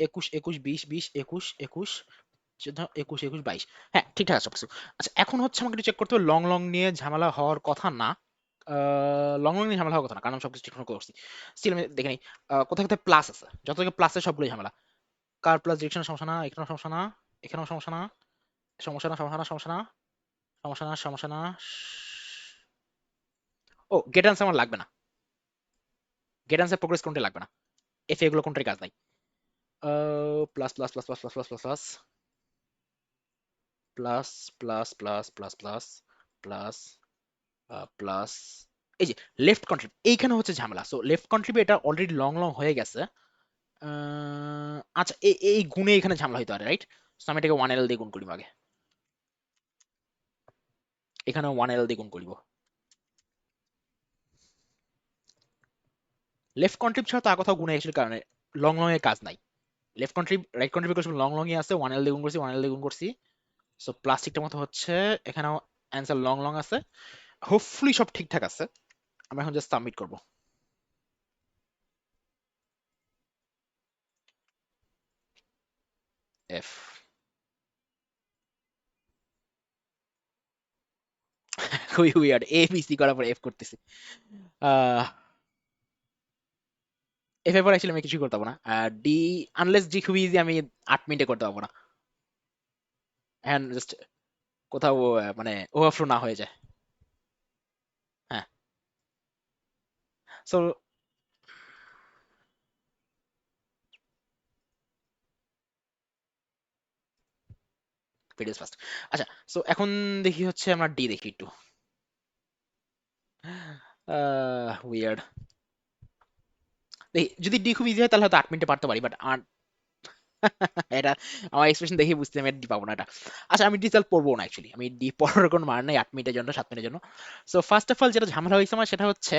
21 21 20 20 21 21 21 21 22। হ্যাঁ ঠিকঠাক আছে সবকিছু। আচ্ছা, এখন হচ্ছে আমাকে একটু চেক করতে হবে, লং লং নিয়ে ঝামেলা হওয়ার কথা না, লং লং নিয়ে ঝামেলা হওয়ার কথা না, কারণ আমি সবকিছু ঠিকঠাক করছি। স্টিল আমি দেখে নিই, কোথায় কোথায় প্লাস আছে, যত থেকে প্লাস আছে সবগুলোই ঝামেলা। কার প্লাস ডিরেকশন সমস্যা না, এখানেও সমস্যা না, এখানেও সমস্যা না, সমস্যা না সমস্যা না সমস্যা না সমস্যা না সমস্যা না। ও গেট আনসার আমার লাগবে না, গেট আনসার প্রোগ্রেস কোনটা লাগবে না, এফ এগুলো কোনটার কাজ নাই। Plus plus plus plus plus plus plus plus plus plus plus plus plus plus, এই যে লেফট কন্ট্রিবিউট এইখানে হচ্ছে ঝামেলা। সো লেফট কন্ট্রিবিউট এটা অলরেডি লং লং হয়ে গেছে। আচ্ছা, এই গুণে এখানে ঝামেলা হইতে পারে, রাইট? সো আমি এটাকে 1L দিয়ে গুণ করিব আগে, এখানে 1L দিয়ে গুণ করিব। লেফট কন্ট্রিব ছাড়া তো আর কোথাও গুণে এসেছিল, কারণে লং লং এর কাজ নাই। লেফট কন্ট্রিব রাইট কন্ট্রিব করছি, লং লং এ আছে, 1L দিয়ে গুণ করছি, 1L দিয়ে গুণ করছি। সো প্লাস্টিকটার মতো হচ্ছে, এখানেও অ্যান্সার লং লং আছে। হোপফুলি সব ঠিকঠাক আছে, আমরা এখন জাস্ট সাবমিট করব। এফ। খুবই উইয়ার্ড, এ বি সি করার পর এফ করতেছি। আহ এফ এর পর অ্যাকচুয়ালি আমি কিছুই করতে পারবো না। ডি, আনলেস ডি খুবই ইজি, আমি 8 মিনিটে করতে পারবো না। হ্যাঁ জাস্ট কোথাও মানে ওভারফ্লো না হয়ে যায়। হ্যাঁ। So videos first. আচ্ছা, সো এখন দেখি হচ্ছে আমরা ডি দেখি একটু। উইয়ার্ড, দেখি যদি ডি খুব ইজি হয় তাহলে হয়তো 8 মিনিটে পারতে পারি, বাট এটা আমার এক্সপ্রেশন দেখে বুঝতে আমি ডি পাবো না এটা। আচ্ছা, আমি ডি তাহলে পড়বো না, অ্যাকচুয়ালি আমি ডি পড়ার কোনো মান নাই 8 মিনিটের জন্য, 7 মিনিটের জন্য। সো ফার্স্ট অফ অল যেটা ঝামেলা হয়েছে আমার, সেটা হচ্ছে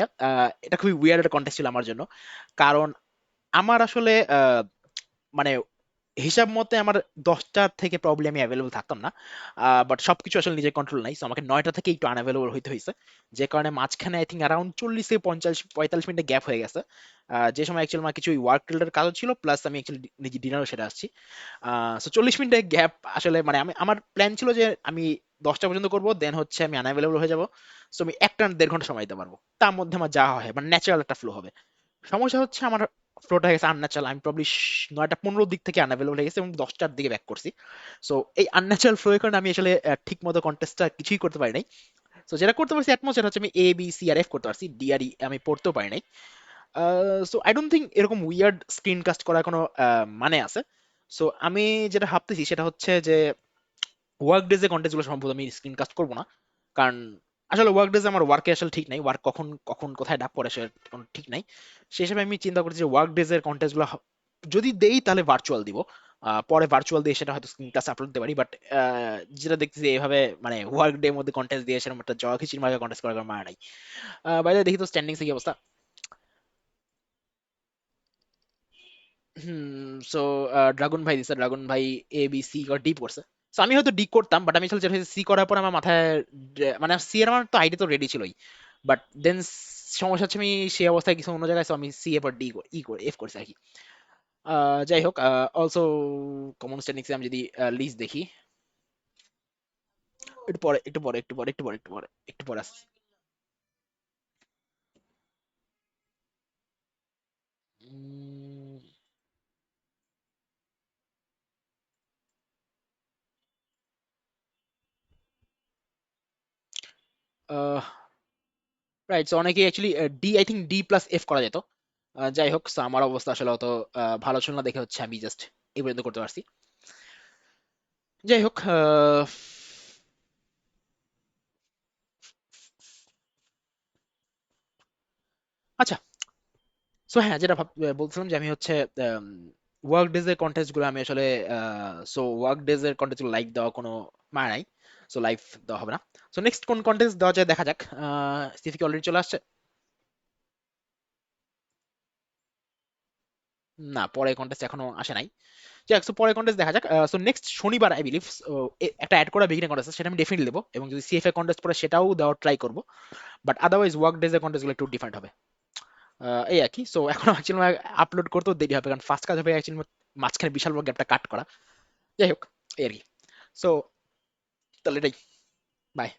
এটা খুবই উইয়ার্ড একটা কন্টেক্সট ছিল আমার জন্য। কারণ আমার আসলে মানে হিসাব মতে আমার 10টা থেকে প্রবলেম আমি অ্যাভেলেবল থাকতাম না, বাট সবকিছু আসলে নিজের কন্ট্রোল নাই, সো আমাকে 9টা থেকে একটু আনঅ্যাভেলেবল হইতে হয়েছে। যে কারণে মাঝখানে আই থিঙ্ক অ্যারাউন্ড 40 থেকে 45 মিনিটের গ্যাপ হয়ে গেছে, যে সময় অ্যাকচুয়ালি আমার কিছু ওয়ার্ক রিলেটেড কাজও ছিল, প্লাস আমি অ্যাকচুয়ালি নিজে ডিনারও সেরে আসছি। সো 40 মিনিটের গ্যাপ আসলে, মানে আমি আমার প্ল্যান ছিল যে আমি 10টা পর্যন্ত করবো, দেন হচ্ছে আমি আনঅ্যাভেলেবল হয়ে যাবো। সো আমি 1 টা 1.5 ঘন্টা সময় দিতে পারবো, তার মধ্যে আমার যা হয় মানে ন্যাচারাল একটা ফ্লো হবে। সমস্যা হচ্ছে আমার ফ্লোটা হয়ে গেছে আনন্যাচারাল। আমি প্রবলি 9টা 15 দিক থেকে আনঅ্যাভেলেবল হয়ে গেছে এবং 10টার দিকে ব্যাক করছি। সো এই আনন্যাচারাল ফ্লো এর কারণে আমি আসলে ঠিক মতো কন্টেস্টটা কিছুই করতে পারি নাই। সো যেটা করতে পারছি অ্যাটমোস্ট সেটা হচ্ছে আমি A B C R F করতে পারছি, ডি আর ই আমি পড়তেও পারি নাই। সো আই ডোন্ট থিঙ্ক এরকম উইয়ার্ড স্ক্রিন কাস্ট করার কোনো মানে আছে। সো আমি যেটা ভাবতেছি সেটা হচ্ছে যে ওয়ার্ক ডেজে কন্টেস্ট গুলো সম্ভবত আমি স্ক্রিন কাস্ট করবো না। কারণ আসলে ওয়ার্ক ডেজে আমার ওয়ার্কে আসলে ঠিক নাই, ওয়ার্ক কখন কখন কোথায় ডাক পড়ে সে কোনো ঠিক নাই। সেই হিসেবে আমি চিন্তা করছি যে ওয়ার্ক ডেজের কন্টেস্ট গুলো যদি দেই তাহলে ভার্চুয়াল দিব। পরে ভার্চুয়াল দিয়ে সেটা হয়তো স্ক্রিন ক্লাস আপলোড দিতে পারি, বাট যেটা দেখতেছি এভাবে মানে ওয়ার্ক ডে মধ্যে কন্টেস্ট দিয়ে সেরকম একটা জগা খিচির মার্কা কন্টেস্ট করার কোনো মানে নাই। বাইরে দেখি তো স্ট্যান্ডিংস কি অবস্থা। সো ড্রাগন ভাই দিছে, ড্রাগন ভাই A B C R D করছে। সো আমি হয়তো ডি করতাম, বাট আমি আসলে যেটা সি করার পর আমার মাথায় মানে সি এর আমার তো আইডি তো রেডি ছিলই, বাট দেন সমস্যা হচ্ছে আমি সেই অবস্থায় কিছু অন্য জায়গায়, so আমি সি এর পর ডি ই করে এফ করছি আর কি। যাই হোক, অলসো কমন স্ট্যান্ডিংসে আমি যদি লিস্ট দেখি, একটু পরে একটু পরে একটু পরে একটু পরে একটু পরে একটু পরে আসছি। উম, আহ, রাইট, সো অনেকে actually D, I think D plus F করা যেত। যাই হোক, so আমার অবস্থা আসলে অত ভালো ছিল না দেখে হচ্ছে আমি জাস্ট এই পর্যন্ত করতে পারছি। যাই হোক, আচ্ছা। সো হ্যাঁ, যেটা বলছিলাম যে আমি হচ্ছে ওয়ার্ক ডেজ এর কন্টেস্ট গুলো আমি আসলে সো ওয়ার্ক ডেজ এর কন্টেস্ট গুলো লাইভ দেওয়া কোনো মানে নাই। সো লাইভ দেওয়া হবে না। সো নেক্সট কোন কন্টেস্ট দেওয়া যায় দেখা যাক। সিফি কি অলরেডি চলে আসছে? না, পরে কন্টেস্ট এখনো আসে নাই। যাক, সো পরে কন্টেস্ট দেখা যাক। সো নেক্সট শনিবার আই বিলিভ একটা অ্যাড করা বিগিনার কন্টেস্ট, সেটা আমি ডেফিনেটলি দেবো, এবং যদি সিএফএ কন্টেস্ট পরে সেটাও দেওয়ার ট্রাই করবো। বাট আদারওয়াইজ ওয়ার্ক ডেজ এর কন্টেস্ট গুলো একটু ডিফারেন্ট হবে। এই আর কি। সো এখন অ্যাকচুয়ালি আপলোড করতেও দেরি হবে, কারণ ফার্স্ট কাজ হবে অ্যাকচুয়ালি মাঝখানে বিশাল বড় গ্যাপটা কাট করা। যাই হোক, এই আর কি। সো তাহলে এটাই। বাই।